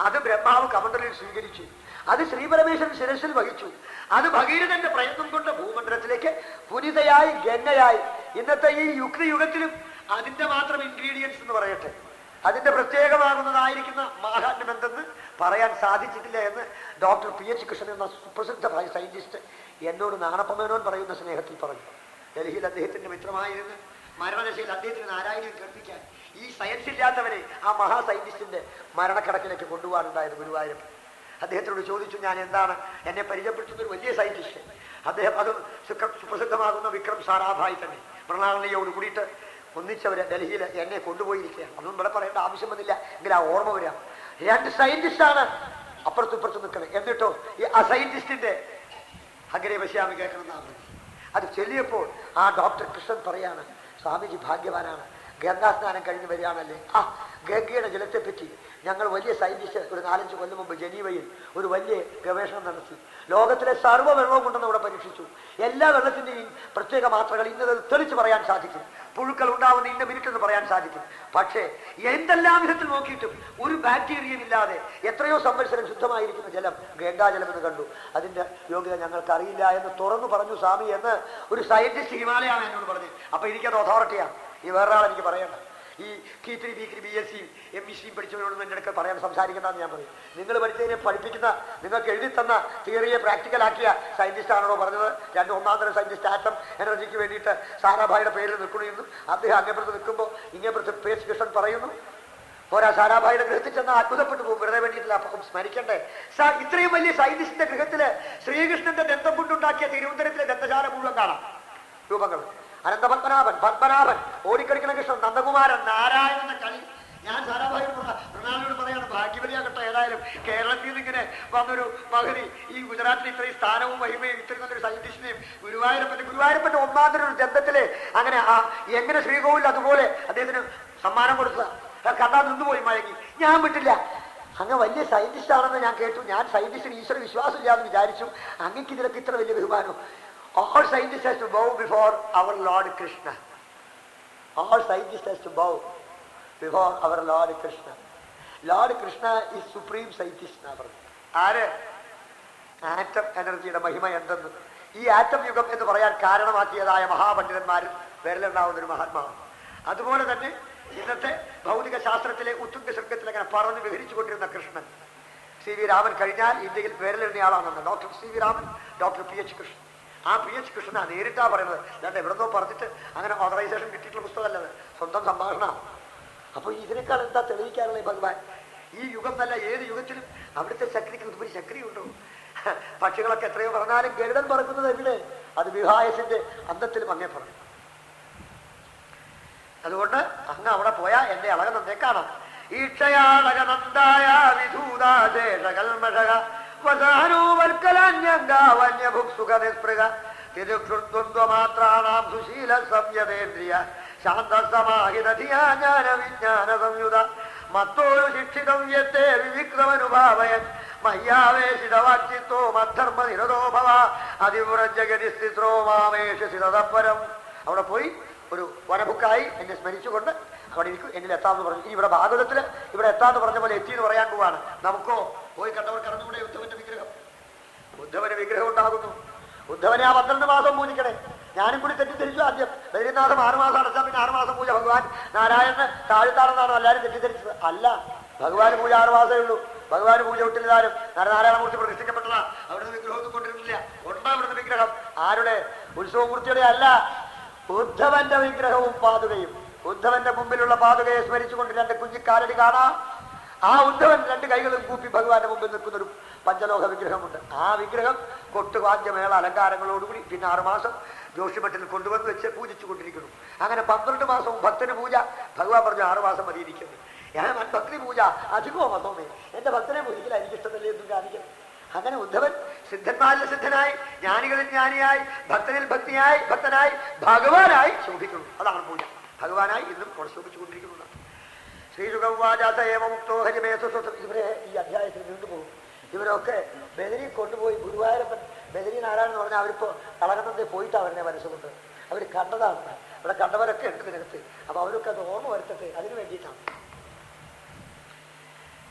അത് ബ്രഹ്മാവ് കമണ്ഡലിൽ സ്വീകരിച്ചു. അത് ശ്രീപരമേശ്വരൻ ശിരസിൽ വഹിച്ചു. അത് ഭഗീരഥന്റെ പ്രയത്നം കൊണ്ട് ഭൂമണ്ഡലത്തിലേക്ക് പുനിതയായി ഗംഗയായി. ഇന്നത്തെ ഈ യുക്തിയുഗത്തിലും അതിന്റെ മാത്രം ഇൻഗ്രീഡിയൻസ് എന്ന് പറയട്ടെ, അതിന്റെ പ്രത്യേകമാകുന്നതായിരിക്കുന്ന മാഹാത്മ്യം എന്തെന്ന് പറയാൻ സാധിച്ചിട്ടില്ല എന്ന് ഡോക്ടർ PH കൃഷ്ണൻ എന്ന സുപ്രസിദ്ധമായ സയന്റിസ്റ്റ് എന്നോട് നാണപ്പമേനോൻ പറയുന്ന സ്നേഹത്തിൽ പറഞ്ഞു. ഡൽഹിയിൽ അദ്ദേഹത്തിന്റെ മിത്രമായിരുന്ന് മരണദശയിൽ അദ്ദേഹത്തിന് നാരായണീയം കേൾപ്പിക്കാൻ ഈ സയൻസ് ഇല്ലാത്തവരെ ആ മഹാ സയന്റിസ്റ്റിന്റെ മരണക്കടക്കിലേക്ക് കൊണ്ടുപോകാനുണ്ടായത് ഗുരുവായൂരപ്പൻ. അദ്ദേഹത്തോട് ചോദിച്ചു, ഞാൻ എന്താണ് എന്നെ പരിചയപ്പെടുത്തുന്ന ഒരു വലിയ സയന്റിസ്റ്റ്. അദ്ദേഹം അത് സുപ്രസിദ്ധമാകുന്ന വിക്രം സാരാഭായി തന്നെ പ്രണാളിയോട് കൂടിയിട്ട് ഒന്നിച്ചവര് ഡൽഹിയിൽ എന്നെ കൊണ്ടുപോയിരിക്കുകയാണ്. അതൊന്നും ഇവിടെ പറയേണ്ട ആവശ്യം വന്നില്ല, എങ്കിൽ ആ ഓർമ്മ വരാം. 2 സയന്റിസ്റ്റാണ് അപ്പുറത്തും ഇപ്പുറത്തും നിൽക്കുന്നത്. എന്നിട്ടോ ഈ ആ സയന്റിസ്റ്റിന്റെ അഗ്രേ പശ്യാമി കേൾക്കണമെന്നാണ്. അത് ചൊല്ലിയപ്പോൾ ആ ഡോക്ടർ കൃഷ്ണൻ പറയാണ്, സ്വാമിജി ഭാഗ്യവാനാണ്, ഗംഗാ സ്നാനം കഴിഞ്ഞ് വരികയാണല്ലേ. ആ ഗംഗയുടെ ജലത്തെപ്പറ്റി ഞങ്ങൾ വലിയ സയന്റിസ്റ്റ് ഒരു 4-5 കൊല്ലം മുമ്പ് ജനീവയിൽ ഒരു വലിയ ഗവേഷണം നടത്തി. ലോകത്തിലെ സർവ്വ വെള്ളവും കൊണ്ടെന്ന് അവിടെ പരീക്ഷിച്ചു. എല്ലാ വെള്ളത്തിൻ്റെയും പ്രത്യേക മാത്രകൾ ഇന്നത് തെളിച്ച് പറയാൻ സാധിക്കും. പുഴുക്കൾ ഉണ്ടാവുന്ന ഇന്ന മിനിറ്റ് എന്ന് പറയാൻ സാധിക്കും. പക്ഷേ എന്തെല്ലാം വിധത്തിൽ നോക്കിയിട്ടും ഒരു ബാക്ടീരിയയും ഇല്ലാതെ എത്രയോ സംവത്സരം ശുദ്ധമായിരിക്കുന്ന ജലം ഗംഗാജലം എന്ന് കണ്ടു. അതിന്റെ യോഗ്യത ഞങ്ങൾക്ക് അറിയില്ല എന്ന് തുറന്നു പറഞ്ഞു സ്വാമി എന്ന് ഒരു സയന്റിസ്റ്റ് ഹിമാലയാണ് എന്നോട് പറഞ്ഞു. അപ്പൊ എനിക്കത് അതോറിറ്റിയാണ്. ഈ വേറൊരാൾ എനിക്ക് പറയണ്ട. ഈ K3, B3, BSc MSc പഠിച്ചവരോടൊന്നും എൻ്റെ അടുക്കൽ പറയാൻ സംസാരിക്കണ്ടെന്ന് ഞാൻ പറയും. നിങ്ങൾ പഠിച്ചതിനെ പഠിപ്പിക്കുന്ന, നിങ്ങൾക്ക് എഴുതി തന്ന തിയറിയെ പ്രാക്ടിക്കലാക്കിയ സയന്റിസ്റ്റ് ആണോ പറഞ്ഞത്? 2 ഒന്നാന്തരം സയന്റിസ്റ്റ് ആറ്റം എനർജിക്ക് വേണ്ടിയിട്ട് സാരാഭായിയുടെ പേരിൽ നിൽക്കണമെന്നും അദ്ദേഹം അങ്ങേപ്പുറത്ത് നിൽക്കുമ്പോൾ ഇങ്ങേപ്പുറത്ത് PH കൃഷ്ണൻ പറയുന്നു. പോരാ, സാരാഭായിയുടെ ഗൃഹത്തിൽ ചെന്നാൽ അത്ഭുതപ്പെട്ടു പോകും. വെറുതെ വേണ്ടിയിട്ടില്ല, അപ്പം സ്മരിക്കണ്ടേ. ഇത്രയും വലിയ സയന്റിസ്റ്റിന്റെ ഗൃഹത്തില് ശ്രീകൃഷ്ണന്റെ ദന്തം കൊണ്ടുണ്ടാക്കിയ തിരുവനന്തപുരത്തിലെ ദന്തശാല മുഴുവൻ കാണാം രൂപങ്ങൾ. അനന്തപത്മനാഭൻ, പത്മനാഭൻ, ഓടിക്കളിക്കുന്ന കൃഷ്ണൻ, നന്ദകുമാരൻ, നാരായണന്റെ കളി. ഞാൻ സാരാഭായിയോട് പ്രധാനോട് പറയാണ്, ഭാഗ്യവതിയാകട്ടെ. ഏതായാലും കേരളത്തിൽ നിന്ന് ഇങ്ങനെ വന്നൊരു മഹതി ഈ ഗുജറാത്തിൽ ഇത്രയും സ്ഥാനവും മഹിമയും ഇത്രയും നല്ലൊരു സയന്റിസ്റ്റിനെയും ഗുരുവായൂരപ്പന്റെ ഒന്നാന്തരം ഒരു ദന്തത്തില് അങ്ങനെ എങ്ങനെ ശ്രീകോവിൽ അതുപോലെ അദ്ദേഹത്തിന് സമ്മാനം കൊടുത്ത കണ്ടാ നിന്നുപോയി മയങ്ങി. ഞാൻ വിട്ടില്ല. അങ്ങ് വലിയ സയന്റിസ്റ്റ് ആണെന്ന് ഞാൻ കേട്ടു. ഞാൻ സയന്റിസ്റ്റിന് ഈശ്വര വിശ്വാസം ഇല്ലാന്ന് വിചാരിച്ചു. അങ്ങക്ക് ഇതിലൊക്കെ ഇത്ര വലിയ ബഹുമാനം. All scientists has to bow before our Lord Krishna. All scientists has to bow before our Lord Krishna. Lord Krishna is supreme scientist എന്നാ പറഞ്ഞു. ആര്? ആറ്റം എനർജിയുടെ മഹിമ എന്തെന്ന് ഈ ആറ്റം യുഗം എന്ന് പറയാൻ കാരണമാക്കിയതായ മഹാപണ്ഡിതന്മാരിൽ വിരലുണ്ടാവുന്നൊരു മഹാത്മാവാണ്. അതുപോലെ തന്നെ ഇന്നത്തെ ഭൗതിക ശാസ്ത്രത്തിലെ ഉത്തുംഗ ശൃംഗത്തിൽ അങ്ങനെ പറഞ്ഞ് വിഹരിച്ചു കൊണ്ടിരുന്ന കൃഷ്ണൻ, CV രാമൻ കഴിഞ്ഞാൽ ഇന്ത്യയിൽ വിരലെണ്ണ ആളാണെന്ന് doctor CV Raman, doctor PH Krishnan. ആ PH കൃഷ്ണനാ നേരിട്ടാ പറയുന്നത്. ഞാൻ എവിടെന്നോ പറഞ്ഞിട്ട് അങ്ങനെ ഓതറൈസേഷൻ കിട്ടിയിട്ടുള്ള പുസ്തകമല്ലത്, സ്വന്തം സംഭാഷണമാണ്. അപ്പൊ ഇതിനേക്കാൾ എന്താ തെളിയിക്കാനുള്ള ഭഗവാൻ? ഈ യുഗം നല്ല ഏത് യുഗത്തിലും അവിടുത്തെ ശക്തിക്ക് ഉപരി ശക്തിയുണ്ടോ? പക്ഷികളൊക്കെ എത്രയോ പറഞ്ഞാലും ഗരുഡൻ പറക്കുന്നത് എവിടെ? അത് വിഹായസിന്റെ അന്തത്തിലും അങ്ങേ പറഞ്ഞു. അതുകൊണ്ട് അങ്ങ് അവിടെ പോയാ എന്റെ അളകനന്ദെ കാണാം. ഈക്ഷയാളകനന്ദായ വിധൂതാശേഷകൽമഷക വസാനൂവൽക്കലാന്യംഗാവന്യഭുക്സുഖനിസ്പൃഹ സുശീല സംയതേന്ദ്രിയ ശാന്തസമാഹിതധിയാന വിജ്ഞാന സംയുത മത്തോരു ശിക്ഷിതം യത്തെ വിവിക്രമനുഭാവയൻ മയ്യാവേശിതവാക്ചിത്തോ മദ്ധർമ്മ നിരതോ ഭവ അതിവ്രജഗതിസ്ഥിത്രോ മാമേഷസിതപരം. അവിടെ പോയി ഒരു വനബുക്കായി എന്നെ സ്മരിച്ചുകൊണ്ട് അവിടെ ഇരിക്കും, എന്നിൽ എത്താമെന്ന് പറഞ്ഞു. ഇനി ഇവിടെ ഭാഗവതത്തില് ഇവിടെ എത്താന്ന് പറഞ്ഞ പോലെ എത്തി എന്ന് പറയാൻ പോവാണ്. നമുക്കോ പോയി കണ്ടവർ കടന്നുകൂടെ ഉദ്ധവന്റെ വിഗ്രഹം? ഉദ്ധവന് വിഗ്രഹം ഉണ്ടാകുന്നു. ഉദ്ധവനെ ആ 12 മാസം പൂജിക്കണേ. ഞാനും കൂടി തെറ്റിദ്ധരിച്ചു ആദ്യം. ബദ്രീനാഥം 6 മാസം അടച്ചാൽ പിന്നെ 6 മാസം പൂജ. ഭഗവാൻ നാരായണന് താഴ്ത്താണെന്നാണ് എല്ലാവരും തെറ്റിദ്ധരിച്ചത്. അല്ല, ഭഗവാന് പൂജ 6 മാസമേ ഉള്ളൂ. ഭഗവാന് പൂജ വിട്ടില്ലാരും നാരായണമൂർത്തി പ്രതിഷ്ഠിക്കപ്പെട്ടതാ. അവിടുന്ന് വിഗ്രഹമൊന്നും കൊണ്ടിരുന്നില്ല. ഉണ്ടോ അവിടുത്തെ വിഗ്രഹം? ആരുടെ? ഉത്സവമൂർത്തിയുടെ അല്ല, ഉദ്ധവന്റെ വിഗ്രഹവും പാതുകയും. ഉദ്ധവന്റെ മുമ്പിലുള്ള പാതുകയെ സ്മരിച്ചുകൊണ്ട് 2 കുഞ്ഞിക്കാലടി കാണാം. ആ ഉദ്ധവൻ 2 കൈകളും കൂപ്പി ഭഗവാന്റെ മുമ്പിൽ നിൽക്കുന്നൊരു പഞ്ചലോക വിഗ്രഹമുണ്ട്. ആ വിഗ്രഹം കൊട്ടുവാദ്യമേള അലങ്കാരങ്ങളോടുകൂടി പിന്നെ 6 മാസം ജോഷിമഠത്തിൽ കൊണ്ടുവന്ന് വെച്ച് പൂജിച്ചു കൊണ്ടിരിക്കുന്നു. അങ്ങനെ 12 മാസവും ഭക്തന് പൂജ. ഭഗവാൻ പറഞ്ഞു 6 മാസം മതി ഇരിക്കുന്നത്. ഞാൻ ഭക്തി പൂജ അധികമോ വന്നോമേ, എന്റെ ഭക്തനെ പൂജിക്കല എനിക്കിഷ്ടമല്ലേ എന്നും കാണിക്കണം. അങ്ങനെ ഉദ്ധവൻ സിദ്ധന്മാരിൽ സിദ്ധനായി, ജ്ഞാനികളിൽ ജ്ഞാനിയായി, ഭക്തനിൽ ഭക്തനായി ഭഗവാനായി ശോഭിക്കുന്നു. അതാണ് പൂജ. ഭഗവാനായി ഇന്നും ശോഭിച്ചുകൊണ്ടിരിക്കുന്നു. ശ്രീശുഖവാചാസേവമുക്തോ ഹരിമേസു. ഇവരെ ഈ അധ്യായത്തിൽ നീണ്ടുപോകും. ഇവരൊക്കെ ബദരി കൊണ്ടുപോയി ഗുരുവായൂരപ്പൻ ബദരീൻ ആരാണെന്ന് പറഞ്ഞാൽ അവരിപ്പോൾ കളകനത്തെ പോയിട്ടാണ് അവരുടെ മനസ്സുകൊണ്ട് അവർ കണ്ടതാണ്. അവിടെ കണ്ടവരൊക്കെ ഉണ്ട് ഇതിനകത്ത്. അപ്പൊ അവരൊക്കെ അത് ഓർമ്മ വരുത്തട്ടെ, അതിനു വേണ്ടിയിട്ടാണ്.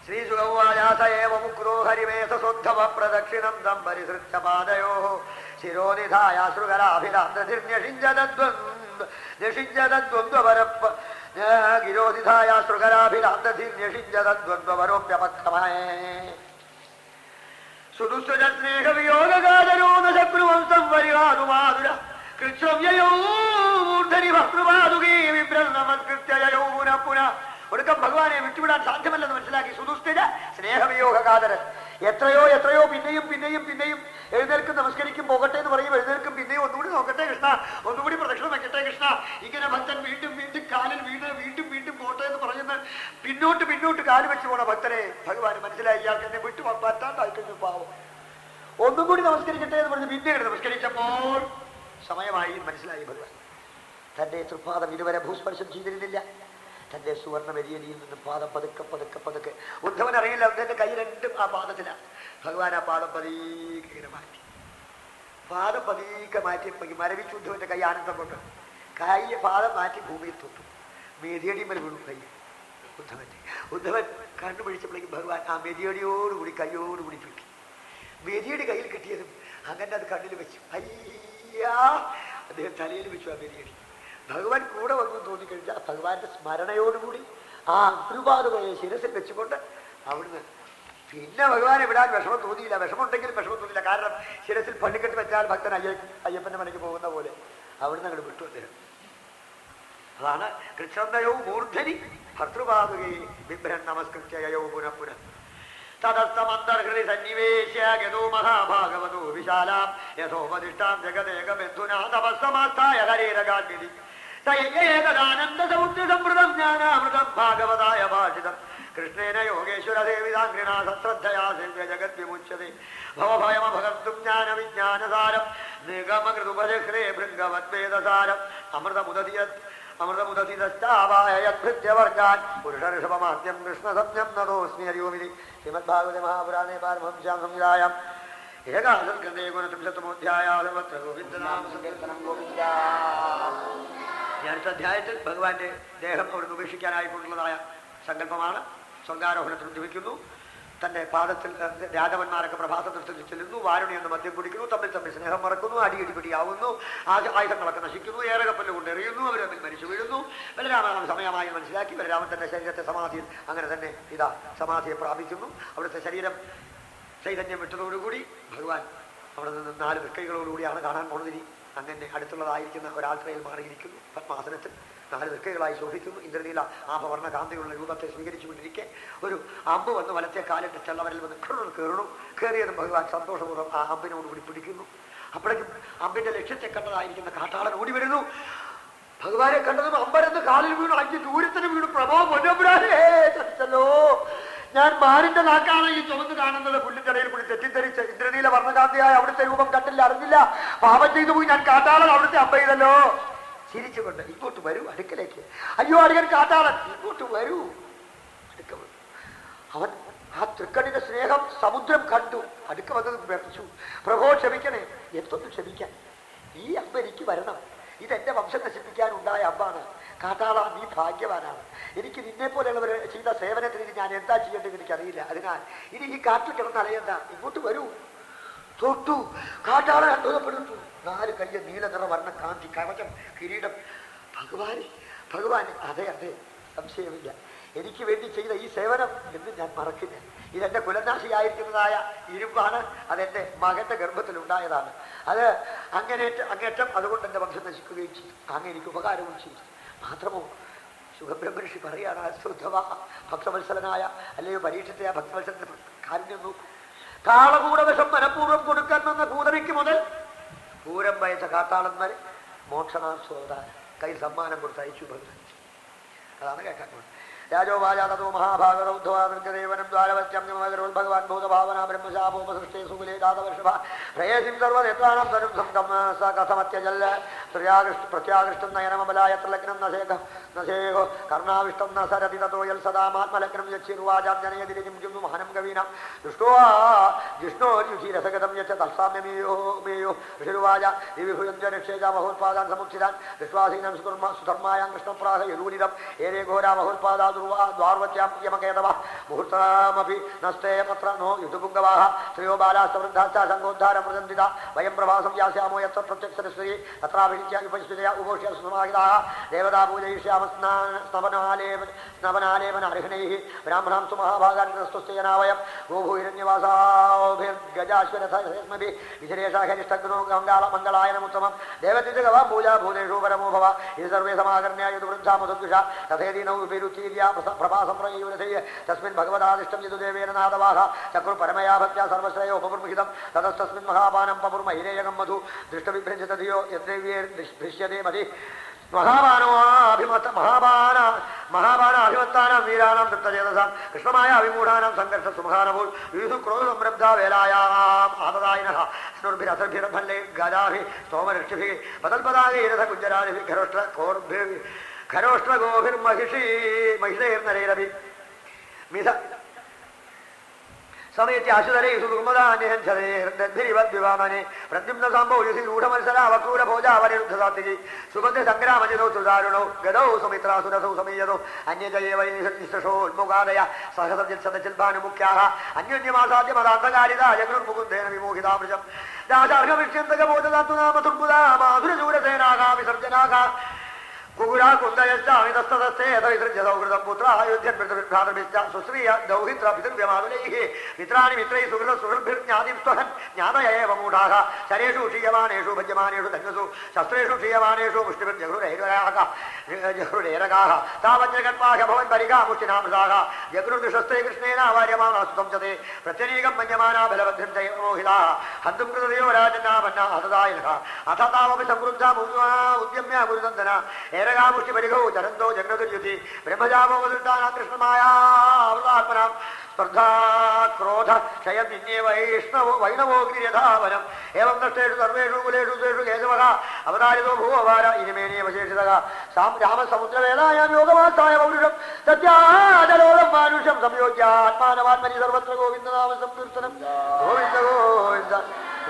ശ്രീസുഗൗവായാസേവമുക്രോ ഹരിമേധ പ്രദക്ഷിണം തം പരിസൃത്യ പാദയോ ശിരോനിധായ ശൃഗരാഭിലാന്തനിഷിഞ്ചതദ്വന്ദ്വപരപ്പ ഗിരോനിധായ ശൃഗരാഭിലാന്തനിഷിഞ്ചതദ്വന്ദ്വപരോപ്യമക്രമേ സുദുസ്വജസ്നേഹവിയോഗകാതരോ നശക്രുവംസം വരികാതുമാതുര കൃച്ഛവ്യയോ മൂർധനി ഭക്തൃപാതുകേ വിഭ്രന്നമത്കൃത്യയോ പുനഃ പുനഃ. ഒടുക്കം ഭഗവാനെ വിട്ടുവിടാൻ സാധ്യമല്ലെന്ന് മനസ്സിലാക്കി. സുദുസ്ഥിര സ്നേഹവിയോഗകാതരൻ എത്രയോ എത്രയോ പിന്നെയും പിന്നെയും പിന്നെയും എഴുന്നേൽക്കും, നമസ്കരിക്കും, പോകട്ടെ എന്ന് പറയും, എഴുന്നേൽക്കും, പിന്നെയും ഒന്നുകൂടി നോക്കട്ടെ കൃഷ്ണ, ഒന്നുകൂടി പ്രദക്ഷിണം വയ്ക്കട്ടെ കൃഷ്ണ. ഇങ്ങനെ ഭക്തൻ വീണ്ടും വീണ്ടും കാലിൽ വീണ് വീണ്ടും വീണ്ടും പോട്ടെ എന്ന് പറയുന്ന പിന്നോട്ട് പിന്നോട്ട് കാല് വെച്ച് പോണ ഭക്തനെ ഭഗവാൻ മനസ്സിലായി. ഇയാൾക്ക് എന്നെ വിട്ടു പറ്റാണ്ടായി കഴിഞ്ഞു പാവം. ഒന്നും കൂടി നമസ്കരിക്കട്ടെ എന്ന് പറഞ്ഞ് പിന്നീട് നമസ്കരിച്ചപ്പോൾ സമയമായി മനസ്സിലായി ഭഗവാൻ. തന്റെ തൃപ്പാദം ഇതുവരെ ഭൂസ്പർശം ചെയ്തിരുന്നില്ല. തന്റെ സുവർണ്ണ മെതിയടിയിൽ നിന്ന് പാദം പതുക്കെ പതുക്കെ പതുക്കെ. ഉദ്ധവൻ അറിയില്ല, അദ്ദേഹത്തിന്റെ കൈ രണ്ടും ആ പാദത്തിലാണ്. ഭഗവാൻ ആ പാദം പതുക്കെ മാറ്റി, പാദം പതുക്കെ മാറ്റിയപ്പോൾ മരവിച്ചു ഉദ്ധവന്റെ കൈ ആനന്ദം കൊണ്ട്. പാദം മാറ്റി ഭൂമിയിൽ തൊട്ടു, മെതിയടിമേൽ വീണു കൈ ഉദ്ധവന്റെ. ഉദ്ധവൻ കണ്ണുപിടിച്ചപ്പോഴേക്കും ഭഗവാൻ ആ മെതിയടിയോടുകൂടി കൈയോടുകൂടി ചുറ്റി. മെതിയടി കയ്യിൽ കിട്ടിയതും അങ്ങനെ അത് കണ്ണിൽ വെച്ചു. അയ്യാ, അദ്ദേഹം തലയിൽ വെച്ചു ആ മെതിയടി. ഭഗവാൻ കൂടെ വന്നു തോന്നിക്കഴിഞ്ഞാൽ ഭഗവാന്റെ സ്മരണയോടുകൂടി ആ അന്തർപാതമായ ശിരസിൽ വെച്ചുകൊണ്ട് അവിടുന്ന് പിന്നെ ഭഗവാനെ വിടാൻ വിഷമം തോന്നിയില്ല. വിഷമമുണ്ടെങ്കിലും വിഷമം തോന്നിയില്ല. കാരണം ശിരസിൽ പള്ളിക്കെട്ട് വെച്ചാൽ ഭക്തൻ അയ്യപ്പന്റെ മനയ്ക്ക് പോകുന്ന പോലെ അവിടുന്ന് അങ്ങോട്ട് വിട്ടു അദ്ദേഹം. അതാണ് കൃഷ്ണയോ മൂർധനി ഭർത്തൃപാതുകേ ബിഭ്രൻ നമസ്കൃത്യയോ പുനഃ പുനഃ തദസ്തമന്തർഹൃദി സന്നിവേശ്യ ഗതോ മഹാഭാഗവതോ വിശാലാം യഥോപദിഷ്ടാം ജഗദേക ബന്ധുനാ തപസ്സമാസ്ഥായ ഹരേരഗാന്വിതി സയേകദാനന്ദസമുദ്രസമൃതം ജ്ഞാനാമൃതം ഭാഗവതായ ഭാഷിതം കൃഷ്ണേന യോഗേശ്വര ദേവിതാംഘ്രിണാ സശ്രദ്ധയാ സേവ്യ ജഗദ്വിമുച്യതേ ഭവഭയമഭകർത്തും ജ്ഞാനവിജ്ഞാനസാരം നിഗമകൃതുപജഹ്രേ ഭൃംഗവദ്വേദസാരം അമൃതമുദതിദസ്താവായഭൃത്യവർഗാൻ പുരുഷഋഷഭമാദ്യം കൃഷ്ണസംജ്ഞം നതോസ്മി ഹരിയോമിതി. ശ്രീമദ്ഭാഗവതേ മഹാപുരാണേ പാരമഹംസ്യാം സംഹിതായാം ഏകാദശസ്കന്ധേ ഗുണത്രിംശത്തമോധ്യായാം സർവത്ര ഗോവിന്ദനാമ സങ്കീർത്തനം ഗോവിന്ദ. ഈ അടുത്ത അധ്യായത്തിൽ ഭഗവാന്റെ ദേഹം അവിടുന്ന് ഉപേക്ഷിക്കാനായിട്ടുള്ളതായ സങ്കല്പമാണ്. സ്വർഗാരോഹണത്തിൽ ഉദ്ഭവിക്കുന്നു. തന്റെ പാദത്തിൽ രാജവന്മാരൊക്കെ പ്രഭാത നൃത്തത്തിൽ ചെല്ലുന്നു. വാരുണി എന്ന് മദ്യം കുടിക്കുന്നു. തമ്മിൽ തമ്മിൽ സ്നേഹം മറക്കുന്നു. അടിപിടിയാവുന്നു. ആയുധങ്ങളൊക്കെ നശിക്കുന്നു. ഏറെ കപ്പല് കൊണ്ട് എറിയുന്നു. അവർ തമ്മിൽ മരിച്ചു വീഴുന്നു. ബലരാമൻ സമയമായി മനസ്സിലാക്കി ബലരാമൻ തന്റെ ശരീരത്തെ സമാധിയിൽ അങ്ങനെ തന്നെ ഇതാ സമാധിയെ പ്രാപിക്കുന്നു. അവിടുത്തെ ശരീരം ചൈതന്യം വിട്ടതോടുകൂടി ഭഗവാൻ അവിടെ നിന്ന് 4 വൃക്കൈകളോടുകൂടിയാണ് കാണാൻ പോണതിരി. അങ്ങനെ അടുത്തുള്ളതായിരിക്കുന്ന ഒരാൾത്രയിൽ മാറിയിരിക്കുന്നു. പത്മാസനത്തിൽ 4 വൃക്കൈകളായി ശോഭിക്കുന്നു. ഇന്ദ്രനീല ആഭവർണ്ണ കാന്തികളുടെ രൂപത്തെ സ്വീകരിച്ചു കൊണ്ടിരിക്കെ ഒരു അമ്പ് വന്ന് വലത്തെ കാലിന്റെ ചെള്ളവരിൽ വന്ന് കയറണു. കയറിയതും ഭഗവാൻ സന്തോഷപൂർവ്വം ആ അമ്പിനോടുകൂടി പിടിക്കുന്നു. അപ്പോഴേക്കും അമ്പിന്റെ ലക്ഷ്യത്തെ കണ്ടതായിരിക്കുന്ന കാട്ടാളൻ ഓടി വരുന്നു. ഭഗവാനെ കണ്ടതും അമ്പരന്ന് കാലിൽ വീണു. 5 ദൂരത്തിന് വീണു. പ്രഭോ പൊന്നപുരാനേ ചതിച്ചല്ലോ, ഞാൻ മാനിന്റെ നാക്കാണ് ഈ ചുമന്ന് കാണുന്നത്. പുല്ലിന്റെ ഇടയിൽ കൂടി തെറ്റിദ്ധരിച്ച് ഇന്ദ്രനീല വർണ്ണകാന്തിയായ അവിടുത്തെ രൂപം കണ്ടില്ല, അറിഞ്ഞില്ല, പാപം ചെയ്തു പോയി. ഞാൻ കാട്ടാളൻ അവിടുത്തെ അമ്പെയ്തല്ലോ. ചിരിച്ചുകൊണ്ട് ഇങ്ങോട്ട് വരൂ അടുക്കലേക്ക്. അയ്യോ അടിയൻ കാട്ടാളൻ, ഇങ്ങോട്ട് വരൂ. അടുക്ക വരൂ. അവൻ ആ തൃക്കണ്ണിന്റെ സ്നേഹം സമുദ്രം കണ്ടു. അടുക്ക വന്നത് വിറച്ചു. പ്രഭോ ക്ഷമിക്കണേ. എന്തൊന്ന് ക്ഷമിക്കാൻ? ഈ അമ്പ എനിക്ക് വരണം. ഇതെന്റെ വംശം നശിപ്പിക്കാനുണ്ടായ അമ്പാണ്. കാട്ടാള, നീ ഭാഗ്യവാനാണ്. എനിക്ക് നിന്നെ പോലെയുള്ളവർ ചെയ്ത സേവനത്തിന് ഞാൻ എന്താ ചെയ്യേണ്ടത് എനിക്കറിയില്ല. അതിനാൽ ഇനി ഈ കാട്ടിൽ കിടന്ന് അറിയണ്ട, ഇങ്ങോട്ട് വരൂ. തൊട്ടു. കാട്ടാളെ അത്ഭുതപ്പെടുത്തു. 4 കയ്യ നീല നിറ വർണ്ണ കാന്തി, കവചം, കിരീടം. ഭഗവാൻ അതെ അതെ, സംശയമില്ല, എനിക്ക് വേണ്ടി ചെയ്ത ഈ സേവനം എന്ന് ഞാൻ മറക്കില്ല. ഇതെന്റെ കുലനാശിയായിരിക്കുന്നതായ ഇരുമ്പാണ്. അതെന്റെ മകന്റെ ഗർഭത്തിലുണ്ടായതാണ്. അത് അങ്ങേറ്റം അതുകൊണ്ട് എന്റെ വംശം നശിക്കുകയും ചെയ്തു. അങ്ങ് എനിക്ക് ഉപകാരവും ചെയ്തു. മാത്രമോ സുഖബ്രഹ്മർഷി പറയാണ്, അശ്രദ്ധവ ഭക്തവത്സലനായ അല്ലയോ പരീക്ഷത്തെ ആ ഭക്തവത്സലത്തിന്റെ കാരുണ്യം നോക്കൂ. കാളകൂടവശം മനഃപൂർവ്വം കൊടുക്കാൻ വന്ന കൂതറിക്ക് മുതൽ പൂരം വയച്ച കാട്ടാളന്മാരെ മോക്ഷണാസ്വതാരം കൈ സമ്മാനം കൊടുത്ത് അയച്ചു ഭഗവാൻ. അതാണ് കേൾക്കാൻ പോകുന്നത്. രാജോപാജാതോ മഹാഭാഗവതൗദ്ധവാദൃഗദേവനം ദ്വാരവത്യം ഭഗവാൻ ഭൂതഭാവന ബ്രഹ്മശാപോപസൃഷ്ടേ സുകുലേ ജാതവർഷഭ പ്രേയസിം സർവദേത്വാനം തരും സംഗം സ കഥമത്യജല്ല പ്രത്യാകൃഷ്ടം നയനമബലായ ത്രലഗ്നം നശേഖം നശേഹോ കർണാവിഷ്ടം ന സരതി തതോ യൽ സദാമാത്മലഗ്നം യച്ചിർവാചാം ജനയതിരിഞ്ഞും ചുന്നു മഹനം കവീനം ദുഷ്ടോ ജിഷ്ണോരുചിരസഗതം യച്ച തത്സാമ്യമേയോ മേയോ ഋഷിർവാച ദിവിഭുജം രക്ഷേജ മഹോത്പാദാൻ സമുച്ചിതാൻ ദൃഷ്വാസീനം സുധർമായാം കൃഷ്ണപ്രാഹ യരൂരിതം ഏരേ ഘോരാ മഹോത്പാദാ ദ്വാർവത്യാം യമകേതവ മുഹൂർത്തമപി നസ്തേ പത്ര നോ യുധുപുംഗവാഹ ശ്രയോ ബാലാസ്തവൃദ്ധാശ്ച സംഘോദ്ധാരം പ്രചന്ദിത വയം പ്രഭാസം യാസ്യാമോ യത്ര പ്രത്യക്ഷരശ്രീ തത്രാഭിഷിച്യ ഉപസ്ഥിതയ ഉപോഷ്യ സുസമാഹിതാः ദേവതാ പൂജയിഷ്യാമ സ്നപനാലേപന അർഹണൈः ബ്രാഹ്മണാം സുമഹാഭാഗാൻ സ്വസ്തയനാവയം ഗോഭൂരണ്യവാസാഭിർഗജാശ്വരഥസ്മഭി വിശേഷാഹരിഷ്ടഗ്നോ മംഗളായനമുത്തമം ദേവതിജഗവാം പൂജാ ഭൂതേഷു പരമോ ഭവ ഇത് സർവേ സമാകർണ്യ യദുവൃദ്ധാമധുദ്വിഷ തഥേദീനൗ വിരുച്ചീര്യ പ്രഭാസംപ്രയൂരഥൈ തസ്മിൻ ഭഗവതാദിഷ്ടം യദുദേവേന നാദവാഹ ചക്രു പരമയാ ഭക്ത്യാ സർവശ്രയോ ഉപപുർമുഖിതം തതസ്തസ്മിൻ മഹാപാനം പപുർമഹിരേയകം മധു ദൃഷ്ടവിഭ്രഞ്ജിതധിയോ യദ്രവ്യേർദൃശ്യതേ മതി മഹാപാനാഭിമത്താനാം വീരാണാം തൃപ്തചേതസാം കൃഷ്ണമായ അവിമൂഢാനാം സംഘർഷ സുമഹാനഭൂൽ വിവിധു ക്രോധ സംരബ്ധ വേലായാം ആദദായിനഃ സ്നുർഭിരഥർഭിരഭല്ലേ ഗദാഭി സ്തോമരക്ഷിഭി പതൽപതാകൈരഥ കുഞ്ചരാദിഭി ഖരോഷ്ട്രഗോഭിർമഹിഷീ മഹിഷേർനരൈരഭി മിഥ സമയത്തെ അശുതരേഷു ദുർമദാന്യഹംസരേർദ്ഭിരിവദ്വിവാമനെ പ്രദ്യുമ്ന സംഭവയുധി രൂഢമത്സരാ വക്രൂര ഭോജാവരുദ്ധസാത്വികി സുഭദ്ര സംഗ്രാമജിതോ സുദാരുണോ ഗതൗ സുമിത്രാസുരസൗ സമീയതോ അന്യജയേ വൈനിഷോന്മുഖാദയ സഹസർജിത്സദചിൽഭാനുമുഖ്യാഃ അന്യോന്യമാസാദ്യ മതാന്തകാരിതാ ജഗുർമുകുന്ദേന വിമോഹിതാമൃജം ദാശാർഹവിഷ്യന്തകബോധധാതു നാമ തുർബുദാ മാധുരശൂരസേനാഃ വിസർജനാഃ കുകുരാ കുന്ദയശ്ചാമിതസ്തദസ്തേ യഥവിസൃജ്യസൗഹൃദം പുത്രായോധ്യൻഭ്രാതൃഭിശ്ച സുശ്രീയ ദൗഹിത്രഭിതൃവ്യമാതുലൈഃ മിത്രാണി മിത്രൈ സുഹൃദ്ഭിർജ്ഞാതിം സ്വഹൻ ജ്ഞാതയേവ മൂഢാഃ ശരേഷു ക്ഷീയമാനേഷു ഭജ്യമാനേഷു ധന്യസു ശസ്ത്രേഷു ക്ഷീയമാനേഷു മുഷ്ടിഭിർജഹൃരേരകാഃ താവജ്രകൽപാഹ ഭവൻ പരികാമുഷ്ടിനാമൃതാഃ ജഗൃർനിഷസ്തേ കൃഷ്ണേന വാര്യമാണാസുതം ചതേ പ്രത്യനീകം മന്യമാനാ ബലഭദ്രം ച മോഹിതാഃ ഹന്തും കൃതയോ രാജന്നാപന്ന ഹതദായിനഃ അഥ താവപി സംവൃദ്ധ ഉദ്യമ്യ ഗുരുനന്ദന ഏരകാമുഷ്ടി പരിഘോ ചരന്തോ ജഗ്നതുര്യുധി ബ്രഹ്മജാമോദൃഷ്ടാനാ കൃഷ്ണമായാത്മനാം സ്പർദ്ധാ ക്രോധ ക്ഷയന്യേ വൈണവോഗ്നിയഥാവനം ഏവം നഷ്ടേഷു സർവേഷു കുലേഷു തേഷു കേശവഃ അവതാരിതോ ഭൂവവാര ഇനിമേനീവശേഷിതഃ രാമസമുദ്രവേദായാം യോഗമാസായ പൗരുഷം സത്യാജലോകം മാനുഷം സംയോജ്യാത്മാനവാത്മനി സർവത്ര ഗോവിന്ദനാമ സങ്കീർത്തനം ഗോവിന്ദ ഗോവിന്ദ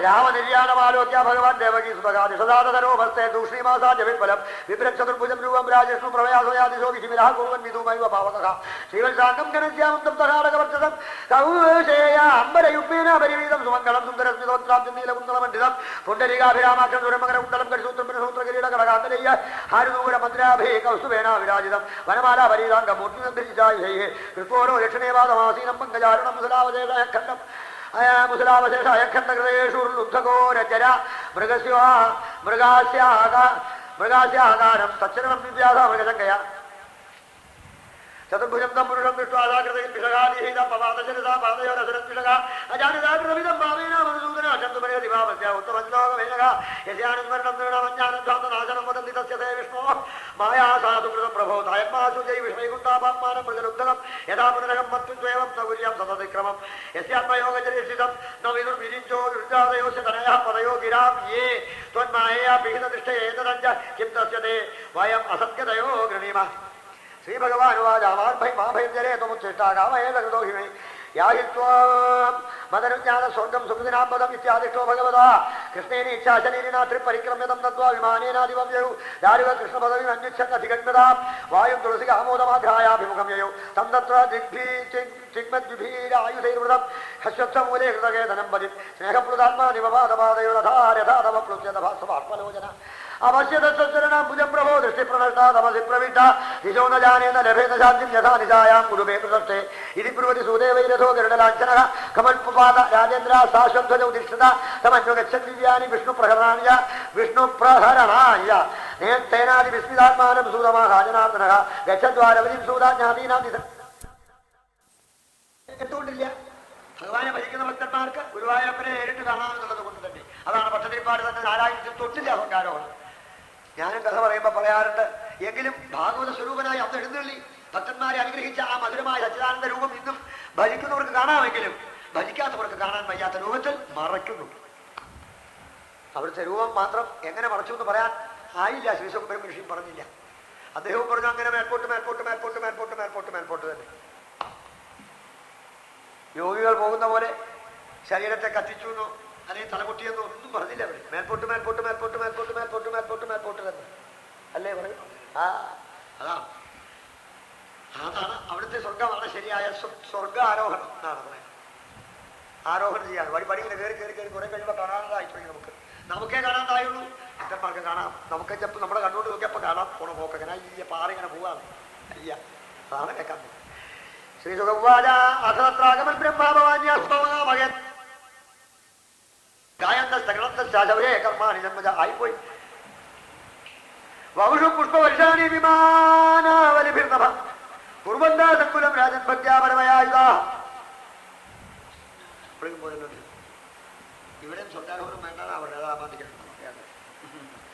രാമനിര്യാണമാലോക്യ ഭഗവാൻ ദേവകീ സുതകാതി സദാതരോഭസ്തേ ദൂഷ്ണീമാസാദ്യ വിഫലം വിഭ്രക്ഷതുർഭുജം രൂപം രാജേഷ്ണു പ്രളയാസയാദിശോ വിധിമിരാ കുറുവൻ വിധുമൈവ ഭാവകഃ ശ്രീവത്സാംഗം ഗണസ്യാമന്തം തഹാരകവർച്ചതം കൗശേയ അംബരയുഗ്മേന പരിവീതം സുമംഗളം സുന്ദരസ്മിതോത്രാബ്ജം നീലകുന്തളമണ്ഡിതം പുണ്ഡരീകാഭിരാമാക്ഷം ദുരമകര കുണ്ടലം കരിസൂത്രം സൂത്രകിരീട കടകാന്തരയ്യ ഹാരുനൂര മന്ത്രാഭേ കൗസ്തുഭേന വിരാജിതം വനമാല പരീതാംഗം മൂർത്തിനന്ദരിച്ചായുധൈ കൃത്വോരോ ദക്ഷിണേവാദമാസീനം പങ്കജാരുണം മുസലാവശേഷഖണ്ഡം മുസലാവശേഷഖണ്ഡകൃതേഷുർലുബ്ധഘോരചര മൃഗാസ്യാകാരം തച്ചരണം വിദ്യാസ മൃഗശങ്കയ ചതുർഭുജം തം പുരുഷം ദൃഷ്ടാകൃതയിൽ വിഷകാദിഹീതം പവാദശരസാ പാദയോരസുരം വിഷക അജാനിതാകൃതമിതം ഭാവേന മധുസൂദന ചന്തുപരേതിഭാവസ്യ ഉത്തമശ്ലോകവേനക യസ്യാനുസ്മരണം ദൃഢമജ്ഞാനധ്വാന്തനാശനം വദന്തി തസ്യ തേ വിഷ്ണോ മായാസാധുകൃതം പ്രഭോ തായന്മാസു ജൈ വിഷമൈകുണ്ടാപാത്മാനം മൃഗലുബ്ധകം യഥാ പുനരകം മത്വം സൗകര്യം സതതിക്രമം യസ്യാത്മയോഗചരിഷിതം ന വിദുർവിരിഞ്ചോ ദുർജാതയോസ്യ തനയഃ പദയോ ഗിരാം യേ ത്വന്മായയാ പിഹിതനിഷ്ഠയേതദഞ്ച കിം തസ്യ തേ വയം അസത്യതയോ ഗൃണീമ ശ്രീ ഭഗവാനുവാച മാഭൈർജരേ ത്വമുച്ഛിഷ്ടാകാമേതകൃതോ ഹിമേ യാഹിത്വാം മദനുജ്ഞാന സ്വർഗം സുഹൃതിനാപദം ഇത്യാദിഷ്ടോ ഭഗവതാ കൃഷ്ണേന ഇച്ഛാശനീരിനാ തൃപ്പരിക്രമ്യതം തത്വാ വിമാനേനാദിവം യയു ദാരുക കൃഷ്ണപദവി അന്വിച്ഛന്നധികന്മതാം വായും തുളസിക ആമോദമാഘ്രായാഭിമുഖം യയു തം തത്ര ചിഗ്മദ്വിഭീരായുധൈർവൃതം ഹസ്വത്സമൂലേ ഹൃതകേതനം പതി സ്നേഹപ്ലുതാത്മാ നിവപാദപാദയോരധാരഥാതവപ്ലുത്യതഭാസ്വാത്മലോചന അവശ്യതരണം ഭുജം പ്രഭോ ദൃഷ്ടിപ്രണഷ്ടാ തമസി പ്രവിഷ്ട ദിശോ ന ജാനേന ലഭേന ശാന്തിം യഥാ നിശായാം കുരുപേ പ്രദർശേ ഇതി ബ്രുവതി സൂദേവൈരഥോ ഗരുഡലാഞ്ചനഃ കമൽപുപാത രാജേന്ദ്ര സാശ്വധ്വജൗ ദീക്ഷിത തമന്വഗച്ഛൻ ദിവ്യാനി വിഷ്ണുപ്രഹരണായ തേനാദി വിസ്മിതാത്മാനം സൂതമാഹ ജനാർദ്ദനഃ ഗച്ഛദ്വാരവതിം സൂതാജ്ഞാതീനാം എത്തുകൊണ്ടില്ല. ഭഗവാനെ ഭജിക്കുന്ന ഭക്തന്മാർക്ക് ഗുരുവായൂരപ്പനെ നേരിട്ട് കാണാമെന്നുള്ളത് കൊണ്ട് തന്നെ അതാണ് പട്ടതിരിപ്പാട് തന്നെ നാരായണത്തിൽ തൊട്ടില്ല അഹങ്കാരമാണ്. ഞാനും കഥ പറയുമ്പോൾ പറയാറുണ്ട്. എങ്കിലും ഭാഗവത സ്വരൂപനായി അന്ന് എഴുന്നള്ളി ഭക്തന്മാരെ അനുഗ്രഹിച്ച ആ മധുരമായ സച്ചിദാനന്ദ രൂപം ഇന്നും ഭജിക്കുന്നവർക്ക് കാണാമെങ്കിലും ഭജിക്കാത്തവർക്ക് കാണാൻ വയ്യാത്ത രൂപത്തിൽ മറയ്ക്കുന്നു. അവിടുത്തെ രൂപം മാത്രം എങ്ങനെ മറച്ചു എന്ന് പറയാൻ ആയില്ല. ശ്രീശോകപരം ഋഷിയും പറഞ്ഞില്ല. അദ്ദേഹവും പറഞ്ഞു അങ്ങനെ മേൽപോട്ട് മേൽപോട്ട് മേൽപോട്ട് മേൽപോട്ട് മേൽപോട്ട് മേൽപോട്ട് തന്നെ. യോഗികൾ പോകുന്ന പോലെ ശരീരത്തെ കത്തിച്ചു എന്നോ അല്ലെങ്കിൽ തലമുട്ടിയെന്നോ ഒന്നും പറഞ്ഞില്ല അവർ. മേൽപോട്ട് മേൽപോട്ട് മേൽപോട്ട് മേൽപോട്ട് മേൽപോട്ട് മേൽപോട്ട് മേൽപോട്ട് തന്നെ അല്ലേ പറയും. അതാണ് അവിടുത്തെ സ്വർഗമാണ് ശരിയായ സ്വർഗാരോഹണം എന്നാണ് പറയുന്നത്. ആരോഹണം ചെയ്യാൻ പടി ഇങ്ങനെ കയറി കയറി കയറി കുറെ കഴിയുമ്പോൾ കാണാതായിപ്പോയി. നമുക്കേ കാണാതായുള്ളൂ. ഭക്തന്മാർക്ക് കാണാം. നമുക്ക് ചിലപ്പോൾ നമ്മുടെ കണ്ണോട്ട് നോക്കിയപ്പോൾ കാണാം പോണ പോക്ക്. അങ്ങനെ ഈ പാറ ഇങ്ങനെ പോവാണ്. അയ്യ അതാണ് കേൾക്കാൻ. ശ്രീ സുഖവാച അഥത്രാഗമൻ ബ്രഹ്മാഭവാന്യാസ്മകൻ ഗായന്തേ കർമാണി ജന്മജ ആയിപ്പോയി. വഹുഷു പുഷ്പവർഷാണി വിമാനാവലിഭിർനഭ കുർബന്ധാ സങ്കുലം രാജൻ ഭക്ത്യാപരമയായുധാ. ഇവിടെ സ്വന്തം വേണ്ടാണ് അവിടെ അതാമാതിരിക്കണം.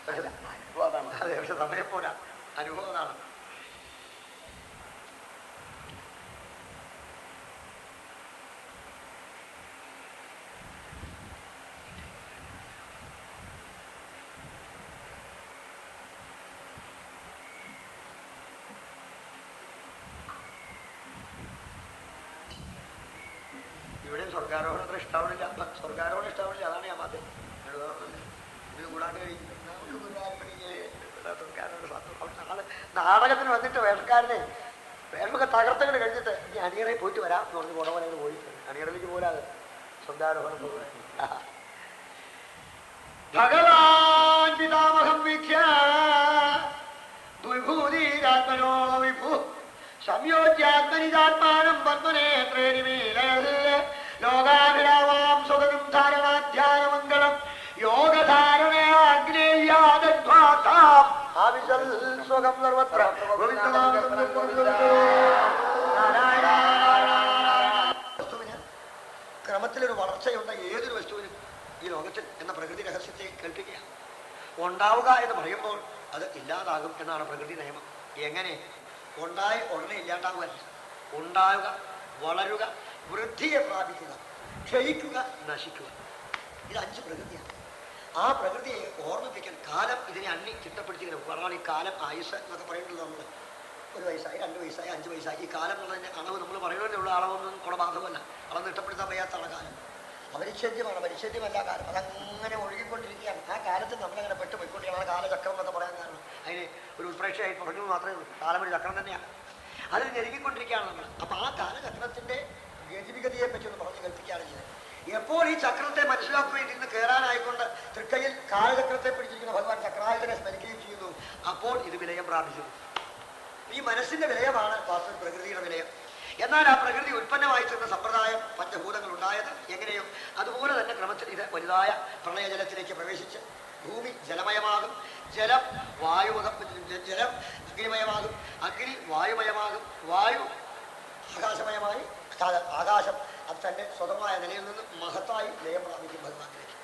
അതെ, പക്ഷെ സമയം പോരാ, അനുഭവമാണ്. ഇവിടെയും സ്വർഗാരോഹണത്തിന് ഇഷ്ടാവണില്ല. സ്വർഗാരോഹണം ഇഷ്ടാവണില്ല. അതാണ് ഞാൻ മാറ്റം. ഇത് കൂടാണ്ട് കഴിയും. നാടകത്തിന് വന്നിട്ട് വേഷക്കാരനെ വേഷമൊക്കെ തകർത്തങ്ങോട്ട് കഴിഞ്ഞിട്ട് ഇനി അണിയറയിൽ പോയിട്ട് വരാം എന്ന് പറഞ്ഞ് കുട പോലെ പോയി. അണിയറയിലേക്ക് പോരാതെ സ്വർഗാരോഹണം പോകുക. ഭഗവാൻ പിതാമഹം വിഖ്യ ദുർഭൂതിരാത്മനോ വിഭു സംയോജ്യാത്മനിജാത്മാനം പത്മനേത്രേണിമീല ലോകാഭിരാമാം സ്വതം ധാരണാധ്യാനമംഗളം യോഗധാരണയാഗ്നേയാദധ്വാസാം ആവിശൽ സ്വകം സർവത്ര വസ്തുവിന് ക്രമത്തിലൊരു വളർച്ചയുണ്ട്. ഏതൊരു വസ്തുവിനും ഈ ലോകത്തിൽ എന്ന പ്രകൃതി രഹസ്യത്തെ കേൾപ്പിക്കുക. ഉണ്ടാവുക എന്ന് പറയുമ്പോൾ അത് ഇല്ലാതാകും എന്നാണ് പ്രകൃതി നിയമം. എങ്ങനെ? ഉണ്ടായി ഉടനെ ഇല്ലാണ്ടാകുക. ഉണ്ടാവുക, വളരുക, വൃദ്ധിയെ പ്രാപിക്കുക, ക്ഷയിക്കുക, നശിക്കുക. ഇത് 5 പ്രകൃതിയാണ്. ആ പ്രകൃതിയെ ഓർമ്മിപ്പിക്കാൻ കാലം ഇതിനെ അണ്ണി ചിട്ടപ്പെടുത്തിക്കണം. കാരണം ഈ കാലം ആയുസ് എന്നൊക്കെ പറയുന്നത് നമ്മൾ 1 വയസ്സായി 2 വയസ്സായി 5 വയസ്സായി ഈ കാലം എന്നുള്ളതിൻ്റെ അളവ് നമ്മൾ പറയുന്നതിനുള്ള അളവൊന്നും കൂടെ ബാധകമല്ല. അളവ് ഇഷ്ടപ്പെടുത്താൻ വയ്യാത്താണ് കാലം. അപരിച്ഛേദ്യമാണ്. പരിച്ഛേദ്യമല്ല കാലം. അതങ്ങനെ ഒഴുകിക്കൊണ്ടിരിക്കുകയാണ്. ആ കാലത്ത് നമ്മളങ്ങനെ പെട്ടുപോയിക്കൊണ്ടിരിക്കുകയാണ്. കാലചക്രം എന്നൊക്കെ പറയാൻ കാരണം അതിന് ഒരു ഉത്പ്രേക്ഷയായി പറഞ്ഞു മാത്രമേ ഉള്ളൂ. കാലം ഒരു ചക്രം തന്നെയാണ്. അതിൽ ഞെരുങ്ങിക്കൊണ്ടിരിക്കുകയാണ് നമ്മൾ. അപ്പം ആ കാലചക്രത്തിൻ്റെ ഗതിവിഗതിയെ പറ്റി ഒന്ന് പറഞ്ഞു കേൾപ്പിക്കുകയാണ് ചെയ്യുന്നത്. എപ്പോൾ ഈ ചക്രത്തെ മനസ്സിലാക്കുകയും ഇന്ന് കയറാനായിക്കൊണ്ട് തൃക്കയിൽ കാലചക്രത്തെ പിടിച്ചിരിക്കുന്ന ഭഗവാൻ ചക്രായുധനെ സ്മരിക്കുകയും ചെയ്യുന്നു. അപ്പോൾ ഇത് വിലയം പ്രാപിച്ചു. ഈ മനസ്സിന്റെ വിലയമാണ് വാസ്തു പ്രകൃതിയുടെ വിലയം. എന്നാൽ ആ പ്രകൃതി ഉൽപ്പന്നമായി തീർന്ന സമ്പ്രദായം പഞ്ചഭൂതങ്ങൾ ഉണ്ടായത് എങ്ങനെയോ അതുപോലെ തന്നെ ക്രമത്തിൽ ഇത് വലുതായ പ്രളയജലത്തിലേക്ക് പ്രവേശിച്ച് ഭൂമി ജലമയമാകും, ജലം ജലം അഗ്നിമയമാകും, അഗ്നി വായുമയമാകും, വായു ആകാശമയമായി ആകാശം അത് തന്നെ സ്വതമായ നിലയിൽ നിന്ന് മഹത്തായി ലയം പ്രാപിക്കും ഭഗവാനിലേക്ക്.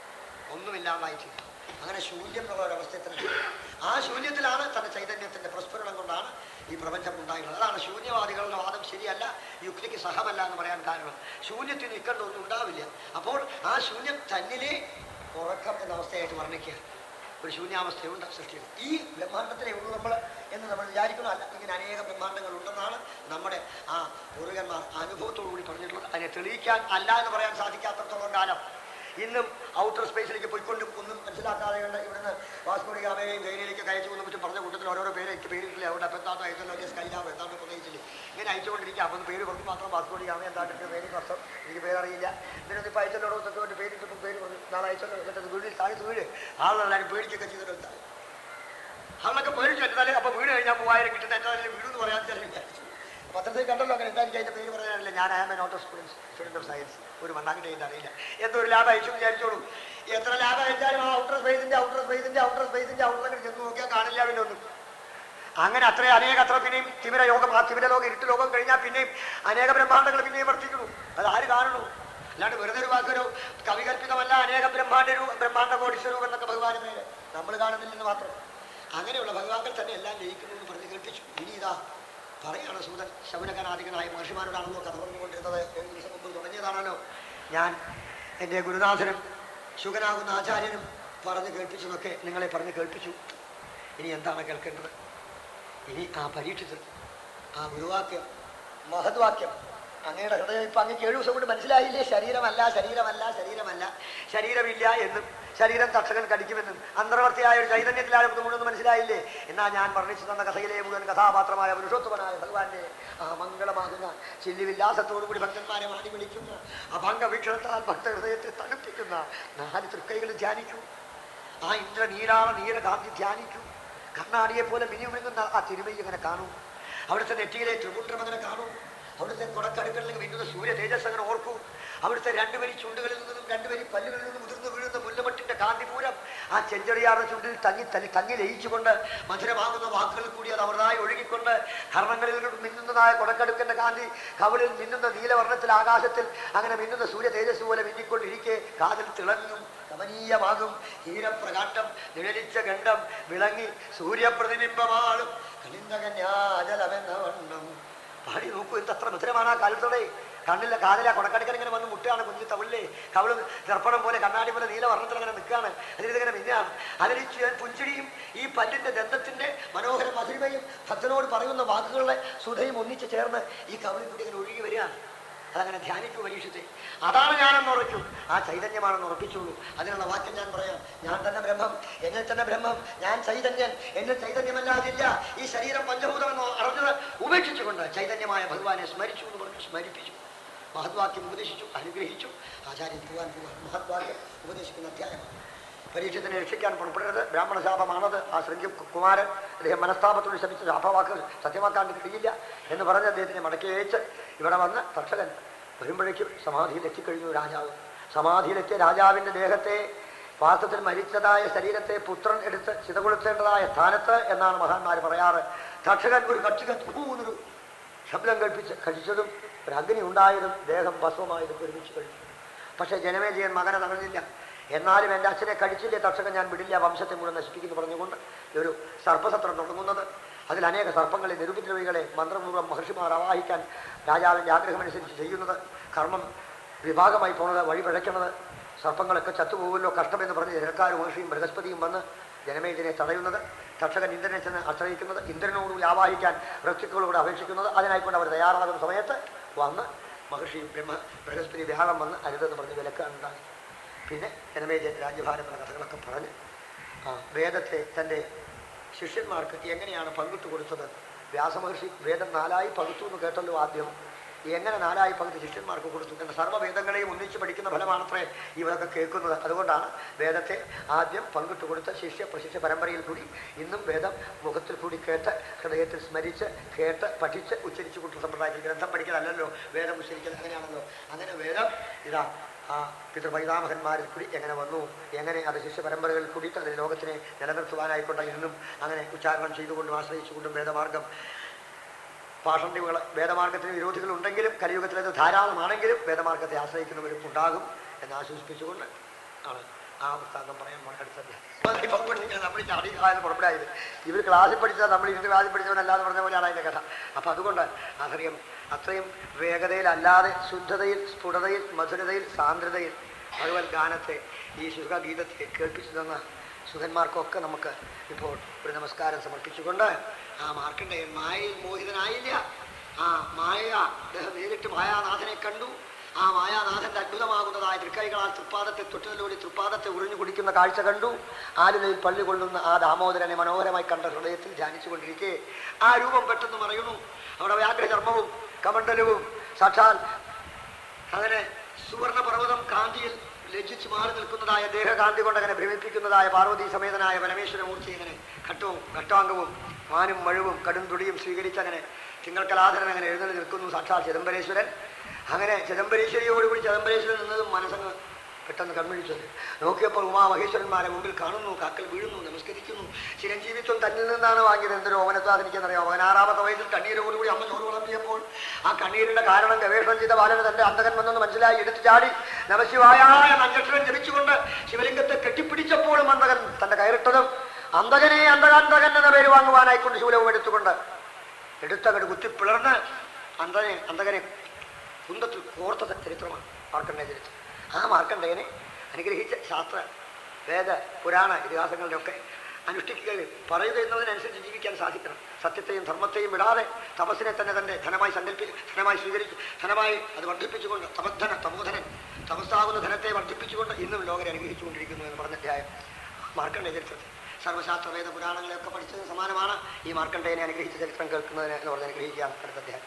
ഒന്നുമില്ലാതായി തീരും. അങ്ങനെ ശൂന്യം എന്നുള്ള ഒരവസ്ഥയത്തിലേക്ക് ആ ശൂന്യത്തിലാണ് തന്റെ ചൈതന്യത്തിന്റെ പ്രസ്ഫുരണം കൊണ്ടാണ് ഈ പ്രപഞ്ചം ഉണ്ടായിട്ടുള്ളത്. അതാണ് ശൂന്യവാദികളുടെ വാദം ശരിയല്ല, യുക്തിക്ക് സഹമല്ല എന്ന് പറയാൻ കാരണം. ശൂന്യത്തിന് നിൽക്കേണ്ടതൊന്നും ഉണ്ടാവില്ല. അപ്പോൾ ആ ശൂന്യം തന്നിലെ ഉറക്കം എന്ന അവസ്ഥയായിട്ട് വർണ്ണിക്കുക. ഒരു ശൂന്യാവസ്ഥയുണ്ട് സൃഷ്ടിയിൽ. ഈ ബ്രഹ്മാണ്ടത്തിലേ ഉള്ളൂ നമ്മൾ എന്ന് നമ്മൾ വിചാരിക്കുന്നതല്ല. ഇങ്ങനെ അനേക ബ്രഹ്മാണ്ടങ്ങൾ ഉണ്ടെന്നാണ് നമ്മുടെ ആ പൂർവികന്മാർ അനുഭവത്തോടുകൂടി പറഞ്ഞിട്ടുള്ളത്. അതിനെ തെളിയിക്കാൻ അല്ല എന്ന് പറയാൻ സാധിക്കാത്തത്തോളം കാലം ഇന്നും ഔട്ടർ സ്പേസിലേക്ക് പോയിക്കൊണ്ടും ഒന്നും മനസ്സിലാക്കാതെ കൊണ്ട് ഇവിടുന്ന് വാസ്കോഡി ഗാമയെയും ഗൈനയിലേക്ക് അയച്ചു കൊണ്ടും പറ്റും പറഞ്ഞ കൂട്ടത്തിൽ ഓരോരോ പേര് എനിക്ക് പേരിട്ടില്ല. അവിടെ അപ്പം എന്താണോ അയച്ചല്ലോ സ്കൈലാവ് എന്താണോ പ്രതീക്ഷിച്ചില്ല ഇങ്ങനെ അയച്ചുകൊണ്ടിരിക്കുക. അപ്പം പേര് കുറച്ച് മാത്രം വാസ്കോഡി ഗാമ എന്താണ്ടിട്ട് പേര് കഷ്ടം എനിക്ക് പേരറിയില്ല. ഇതിനൊന്നും ഇപ്പം അയച്ചല്ലോ തൊട്ട് പേരിട്ടിട്ടും പേര് പറഞ്ഞു നാളെ അയച്ചല്ലോ എന്നിട്ട് വീടിൽ താഴത്ത് വീട് ആളെല്ലാവരും പേടിക്കൊക്കെ ചെയ്തിട്ട് എന്താ ആളൊക്കെ പേടിച്ചു എന്നാലേ അപ്പം വീട് കഴിഞ്ഞാൽ 3000 കിട്ടുന്ന എന്തായാലും വീടെന്ന് പറയാൻ വിചാരിച്ചു. പത്രത്തിൽ കണ്ടല്ലോ അങ്ങനെ എന്തായാലും അതിൻ്റെ പേര് പറയാനില്ല. ഞാൻ am a not student of science. ഒരു മണ്ണാങ്കിട്ട് അതിൻ്റെ അറിയില്ല. എന്തൊരു ലാഭം അയച്ചു വിചാരിച്ചോളൂ. എത്ര ലാഭം അയച്ചാലും ആ ഔട്ടർ സ്പേസിൻ്റെ ഔട്ടർ ചെന്ന് നോക്കിയാൽ കാണില്ല പിന്നെ ഒന്നും. അങ്ങനെ അത്ര പിന്നെയും തിമിരയോഗം ആ തിമിരലോകം ഇരുട്ട് ലോകം കഴിഞ്ഞാൽ പിന്നെയും അനേക ബ്രഹ്മാണ്ടങ്ങൾ പിന്നെയും വർദ്ധിക്കുന്നു. അത് ആര് കാണുന്നു? അല്ലാണ്ട് വെറുതെ ഒരു വാക്കൊരു കവികൽപ്പിതമല്ല. അനേക ബ്രഹ്മാണ്ട കോടീശ്വരൂപം എന്നൊക്കെ ഭഗവാന്റെ പേര് നമ്മൾ കാണുന്നില്ലെന്ന് മാത്രം. അങ്ങനെയുള്ള ഭഗവാൻകൾ തന്നെ എല്ലാം ജയിക്കുന്നു എന്ന് പറഞ്ഞ് കേൾപ്പിച്ചു. ഇനി ഇതാ പറയാണ് സൂതൻ ശൗനകനാധികനായ മഹർഷിമാരോടാണല്ലോ കഥ പറഞ്ഞുകൊണ്ടിരുന്നത്. 7 ദിവസം മുമ്പ് തുടങ്ങിയതാണല്ലോ. ഞാൻ എൻ്റെ ഗുരുനാഥനും ശുഗനാകുന്ന ആചാര്യനും പറഞ്ഞ് കേൾപ്പിച്ചതൊക്കെ നിങ്ങളെ പറഞ്ഞ് കേൾപ്പിച്ചു. ഇനി എന്താണ് കേൾക്കേണ്ടത്? ഇനി ആ പരീക്ഷിച്ചത് ആ ഗുരുവാക്യം, മഹദ്വാക്യം അങ്ങയുടെ ഹൃദയം ഇപ്പം അങ്ങക്ക് 7 ദിവസം കൊണ്ട് മനസ്സിലായില്ലേ? ശരീരമല്ല, ശരീരമല്ല, ശരീരമല്ല, ശരീരമില്ല എന്നും ശരീരം തക്ഷകൻ കടിക്കുമെന്നും അന്തർവർത്തിയായ ഒരു ചൈതന്യത്തിലായ മുഴുവൻ മനസ്സിലായില്ലേ? എന്നാൽ ഞാൻ വർണ്ണിച്ചു തന്ന കഥയിലെ മുഴുവൻ കഥാപാത്രമായ പുരുഷോത്തമനായ ഭഗവാന്റെ ആ മംഗളമാകുന്ന ചില്ലിവില്ലാസത്തോടുകൂടി ഭക്തന്മാരെ മാടി വിളിക്കുന്ന അഭംഗ വീക്ഷണത്താൽ ഭക്ത ഹൃദയത്തെ തണുപ്പിക്കുന്ന 4 തൃക്കൈകൾ ധ്യാനിക്കൂ. ആ ഇന്ദ്രനീരാള നീലകാന്തി ധ്യാനിക്കൂ. കണ്ണാടിയെ പോലെ മിനിമിങ്ങുന്ന ആ തിരുമൈ അങ്ങനെ കാണൂ. അവിടുത്തെ നെറ്റിയിലെ ത്രിപുണ്ഡ്രം അങ്ങനെ കാണൂ. അവിടുത്തെ കൊടക്കടുക്കളിലേക്ക് വീണ്ടുന്ന സൂര്യ തേജസ് അങ്ങനെ ഓർക്കൂ. അവിടുത്തെ 2 വരി ചുണ്ടുകളിൽ നിന്നും 2 വരി പല്ലുകളിൽ നിന്നും മുതിർന്നു വീഴുന്ന മുല്ലമട്ടിന്റെ കാന്തിപൂരം ആ ചെഞ്ചെറിയാറുടെ ചുണ്ടിൽ തങ്ങി ലയിച്ചുകൊണ്ട് മധുരമാകുന്ന വാക്കുകളിൽ കൂടി അത് അവരുതായി ഒഴുകിക്കൊണ്ട് കർണങ്ങളിൽ മിന്നുന്നതായ കൊടക്കടുക്കന്റെ കാന്തി കവിളിൽ മിന്നുന്ന നീലവർണ്ണത്തിൽ ആകാശത്തിൽ അങ്ങനെ മിന്നുന്ന സൂര്യ തേജസ് പോലെ മിന്നിക്കൊണ്ടിരിക്കെ കാതിൽ തിളങ്ങും, കമനീയമാകും ഹീരപ്രകാണ്ഡം, നിഴലിച്ച ഗണ്ഡം വിളങ്ങി സൂര്യപ്രതിബിംബമാളും കണിന്തകന്യാജലമെന്ന വണ്ണം പാടി നോക്കൂ. എന്തത്ര മധുരമാണ് ആ കാലത്തോടെ. കണ്ണില്ല കാലില കൊടക്കടിക്കൽ ഇങ്ങനെ വന്ന് മുട്ടുകയാണ് കുഞ്ഞു തവിളിലെ കവിളും ദർപ്പണം പോലെ കണ്ണാടി പോലെ നീലവർണ്ണത്തിൽ അങ്ങനെ നിൽക്കുകയാണ്. അതിലിങ്ങനെ മിന്നാണ്. അതിൽ പുഞ്ചിരിയും ഈ പല്ലിന്റെ ദന്തത്തിന്റെ മനോഹര മധുരിമയും ഭക്തനോട് പറയുന്ന വാക്കുകളുടെ സുധയും ഒന്നിച്ചു ചേർന്ന് ഈ കവിളിൽ കൂടി ഇങ്ങനെ ഒഴുകി വരികയാണ്. അതങ്ങനെ ധ്യാനിക്കൂ പരീക്ഷത്തെ. അതാണ് ഞാനെന്ന് ഉറയ്ക്കൂ. ആ ചൈതന്യമാണെന്ന് ഉറപ്പിച്ചോളൂ. അതിനുള്ള വാക്യം ഞാൻ പറയാം. ഞാൻ തന്നെ ബ്രഹ്മം, എന്നിൽ തന്നെ ബ്രഹ്മം, ഞാൻ ചൈതന്യൻ, എന്നിൽ ചൈതന്യമല്ലാതില്ല. ഈ ശരീരം പഞ്ചഭൂതമെന്ന് അറിഞ്ഞത് ഉപേക്ഷിച്ചുകൊണ്ട് ചൈതന്യമായ ഭഗവാനെ സ്മരിച്ചു എന്ന് പറഞ്ഞു. സ്മരിപ്പിച്ചു, മഹദ്വാക്യം ഉപദേശിച്ചു, അനുഗ്രഹിച്ചു. ആചാര്യൻ ഭഗവാൻ മഹദ്വാക്യം ഉപദേശിക്കുന്ന അധ്യായമാണ്. പരീക്ഷത്തിനെ രക്ഷിക്കാൻ പുറപ്പെടരുത്. ബ്രാഹ്മണ ശാപമാണത്. ആ ശൃംഗി കുമാരൻ അദ്ദേഹം മനസ്താപത്തോട് ശമിച്ച ശാപവാക്ക് സത്യമാക്കാൻ കഴിയില്ല എന്ന് പറഞ്ഞ് അദ്ദേഹത്തിനെ മടക്കി അയച്ച് ഇവിടെ വന്ന് തക്ഷകൻ വരുമ്പോഴേക്കും സമാധിയിൽ എത്തിക്കഴിഞ്ഞു രാജാവ്. സമാധിയിലെത്തിയ രാജാവിൻ്റെ ദേഹത്തെ വാസ്തവത്തിൽ മരിച്ചതായ ശരീരത്തെ പുത്രൻ എടുത്ത് ചിതകൊളുത്തേണ്ടതായ സ്ഥാനത്ത് എന്നാണ് മഹാന്മാർ പറയാറ്. തക്ഷകൻ ഒരു കക്ഷകൂന്നൊരു ശബ്ദം കൽപ്പിച്ച് കഴിച്ചതും ഒരു അഗ്നി ഉണ്ടായതും ദേഹം ഭസ്മമായതും ഒരുമിച്ച് കഴിച്ചു. പക്ഷേ ജനമേജയൻ മകനെ തകർന്നില്ല. എന്നാലും എൻ്റെ അച്ഛനെ കഴിച്ചില്ലേ തക്ഷകൻ ഞാൻ വിടില്ല, വംശത്തെ മുഴുവൻ നശിപ്പിക്കുന്നു പറഞ്ഞുകൊണ്ട് ഒരു സർപ്പസത്രം തുടങ്ങുന്നത്. അതിൽ അനേക സർപ്പങ്ങളെ നിരുപദ്രവികളെ മന്ത്രപൂർവ്വം മഹർഷിമാർ ആവാഹിക്കാൻ രാജാവിൻ്റെ ആഗ്രഹമനുസരിച്ച് ചെയ്യുന്നത്, കർമ്മം വിഭാഗമായി പോണത്, വഴി പിഴയ്ക്കുന്നത്, സർപ്പങ്ങളൊക്കെ ചത്തുപോകുമല്ലോ കഷ്ടമെന്ന് പറഞ്ഞ് ജനക്കാരും മഹർഷിയും ബൃഹസ്പതിയും വന്ന് ജനമേജനെ തടയുന്നത്, തക്ഷകൻ ഇന്ദ്രനെ ചെന്ന് ആശ്രയിക്കുന്നത്, ഇന്ദ്രനോടുകൂടി ആവാഹിക്കാൻ ഋത്വിക്കുകളോട് അപേക്ഷിക്കുന്നത്. അതിനായിക്കൊണ്ട് അവർ തയ്യാറാകുന്ന സമയത്ത് വന്ന് മഹർഷിയും ബൃഹസ്പതി വ്യാഴം വന്ന് അരുതെന്ന് പറഞ്ഞ് വിലക്കാനുണ്ടായി. പിന്നെ ജനമേജൻ രാജ്യഭാരമുള്ള കഥകളൊക്കെ പറഞ്ഞ് വേദത്തെ തൻ്റെ ശിഷ്യന്മാർക്ക് എങ്ങനെയാണ് പങ്കിട്ട് കൊടുത്തത്. വ്യാസമഹർഷി വേദം 4ആയി പകുത്തു എന്ന് കേട്ടല്ലോ ആദ്യം. എങ്ങനെ 4ആയി പകുതി ശിഷ്യന്മാർക്ക് കൊടുത്തു എന്ന സർവ്വവേദങ്ങളെയും ഒന്നിച്ച് പഠിക്കുന്ന ഫലമാണത്രേ ഇവരൊക്കെ കേൾക്കുന്നത്. അതുകൊണ്ടാണ് വേദത്തെ ആദ്യം പങ്കിട്ട് കൊടുത്ത ശിഷ്യ പ്രശിഷ്യ പരമ്പരയിൽ കൂടി ഇന്നും വേദം മുഖത്തിൽ കൂടി കേട്ട് ഹൃദയത്തിൽ സ്മരിച്ച് കേട്ട് പഠിച്ച് ഉച്ചരിച്ചു കൂട്ടുന്ന സമ്പ്രദായത്തിൽ ഗ്രന്ഥം പഠിക്കലല്ലോ വേദം ഉച്ചരിക്കൽ. അങ്ങനെയാണല്ലോ. അങ്ങനെ വേദം ഇതാ ആ പിതൃപൈതാമഹന്മാരിൽ കൂടി എങ്ങനെ വന്നു, എങ്ങനെ അത് ശിഷ്യ പരമ്പരകളിൽ കൂടിയിട്ട് അതിന് ലോകത്തിനെ നിലനിർത്തുവാനായിക്കൊണ്ട് ഇന്നും അങ്ങനെ ഉച്ചാരണം ചെയ്തുകൊണ്ടും ആശ്രയിച്ചുകൊണ്ടും വേദമാർഗം പാഷണ്ഡികൾ വേദമാർഗത്തിന് വിരോധികളുണ്ടെങ്കിലും കലിയുഗത്തിലത് ധാരാളമാണെങ്കിലും വേദമാർഗത്തെ ആശ്രയിക്കുന്നവരും ഉണ്ടാകും എന്ന് ആശ്വസിപ്പിച്ചുകൊണ്ട് ആണ് ആ പുസ്തകം പറയാൻ നമ്മൾ ചാടിക്കാതെ പുറപ്പെടായത്. ഇവർ ക്ലാസ്സിൽ പഠിച്ചാൽ നമ്മൾ ഇരുന്ന് ക്ലാസ്സിൽ പഠിച്ചവനല്ലാതെ പറഞ്ഞ പോലെയാണ് അതിൻ്റെ കഥ. അപ്പം അതുകൊണ്ട് അത്രയും വേഗതയിലല്ലാതെ ശുദ്ധതയിൽ, സ്ഫുടതയിൽ, മധുരതയിൽ, സാന്ദ്രതയിൽ ഭഗവത് ഗാനത്തെ ഈ ശുഭഗീതത്തെ കേൾപ്പിച്ചു തന്ന സുഖന്മാർക്കൊക്കെ നമുക്ക് ഇപ്പോൾ ഒരു നമസ്കാരം സമർപ്പിച്ചുകൊണ്ട് ആ മാർക്കണ്ഡേയൻ മായയിൽ മോഹിതനായില്ല. ആ മായ അദ്ദേഹം നേരിട്ട് മായാനാഥനെ കണ്ടു. ആ മായാനാഥന്റെ അത്ഭുതമാകുന്നതായ തൃക്കൈകളാൽ തൃപ്പാദത്തെ തൊട്ടതിലൂടെ തൃപ്പാദത്തെ ഉറിഞ്ഞു കുടിക്കുന്ന കാഴ്ച കണ്ടു. ആലുലയിൽ പള്ളി കൊള്ളുന്ന ആ ദാമോദരനെ മനോഹരമായി കണ്ട ഹൃദയത്തിൽ ധ്യാനിച്ചു കൊണ്ടിരിക്കെ ആ രൂപം പെട്ടെന്ന് മറയുന്നു. അവിടെ വ്യാഘ്രചർമ്മവും കമണ്ഡലവും സാക്ഷാൽ അങ്ങനെ സുവർണ പർവ്വതം കാന്തിയിൽ ലജ്ജിച്ച് മാറി നിൽക്കുന്നതായ ദേഹകാന്തി കൊണ്ട് അങ്ങനെ ഭ്രമിപ്പിക്കുന്നതായ പാർവതി സമേതനായ പരമേശ്വരമൂർത്തി ഇങ്ങനെ ഘട്ടാംഗവും മാനും മഴുവും കടും തുടിയും സ്വീകരിച്ചങ്ങനെ തിങ്ങൾക്കലാധരൻ അങ്ങനെ എഴുന്നള്ളി നിൽക്കുന്നു സാക്ഷാൽ ചിദംബരേശ്വരൻ. അങ്ങനെ ചിദംബരേശ്വരിയോടുകൂടി ചിദംബരേശ്വരൻ നിന്നതും മനസ്സങ്ങ് പെട്ടെന്ന് കൺമിഴിച്ചത്. നോക്കിയപ്പോൾ ഉമാമഹേശ്വരന്മാരെ മുമ്പിൽ കാണുന്നു. കാക്കൽ വീഴുന്നു, നമസ്കരിക്കുന്നു. ചിരഞ്ജീവിത്വം തന്നിൽ നിന്നാണ് വാങ്ങിയത്. എന്തൊരു ഓമനത്വാതെനിക്കെന്നറിയാം. 16-ാമത്തെ വയസ്സിൽ കണ്ണീരോടുകൂടി അമ്മ ചോറ് വിളമ്പിയപ്പോൾ ആ കണ്ണീരിന്റെ കാരണം ഗവേഷണം ചെയ്ത ബാലന് തന്റെ അന്തകൻ വന്നെന്ന് മനസ്സിലായി എടുത്തു ചാടി നമശിവായ അഞ്ചക്ഷരം ജപിച്ചുകൊണ്ട് ശിവലിംഗത്തെ കെട്ടിപ്പിടിച്ചപ്പോഴും അന്തകൻ തന്റെ കയറിട്ടതും അന്തകനെ അന്തകാന്തകൻ എന്ന പേര് വാങ്ങുവാനായിക്കൊണ്ട് ശൂലവും എടുത്തങ്ങട് കുത്തിപ്പിളർന്ന് അന്തകനെ കുന്തത്തിൽ കോർത്ത ചരിത്രമാണ് മാർക്കണ്ഡേയ ചരിത്രം. ആ മാർക്കണ്ഡേയനെ അനുഗ്രഹിച്ച ശാസ്ത്ര വേദ പുരാണ ഇതിഹാസങ്ങളുടെ ഒക്കെ അനുഷ്ഠിക്കുകയും പറയുക എന്നതിനനുസരിച്ച് ജീവിക്കാൻ സാധിക്കണം. സത്യത്തെയും ധർമ്മത്തെയും വിടാതെ തപസ്സിനെ തന്നെ തൻ്റെ ധനമായി സങ്കല്പിച്ച്, ധനമായി സ്വീകരിച്ച്, ധനമായി അത് വർദ്ധിപ്പിച്ചുകൊണ്ട്, തപോധനൻ തപസ്സാകുന്ന ധനത്തെ വർദ്ധിപ്പിച്ചുകൊണ്ട് ഇന്നും ലോകരെ അനുഗ്രഹിച്ചുകൊണ്ടിരിക്കുന്നു എന്ന് പറഞ്ഞ അധ്യായം മാർക്കണ്ഡേയ ചരിത്രത്തിൽ. സർവശാസ്ത്ര വേദ പുരാണങ്ങളെയൊക്കെ പഠിച്ചതിന് സമാനമാണ് ഈ മാർക്കണ്ഡേയനെ അനുഗ്രഹിച്ച ചരിത്രം കേൾക്കുന്നതിന് എന്ന് പറഞ്ഞ് അനുഗ്രഹിക്കുകയാണ് അടുത്ത അധ്യായം.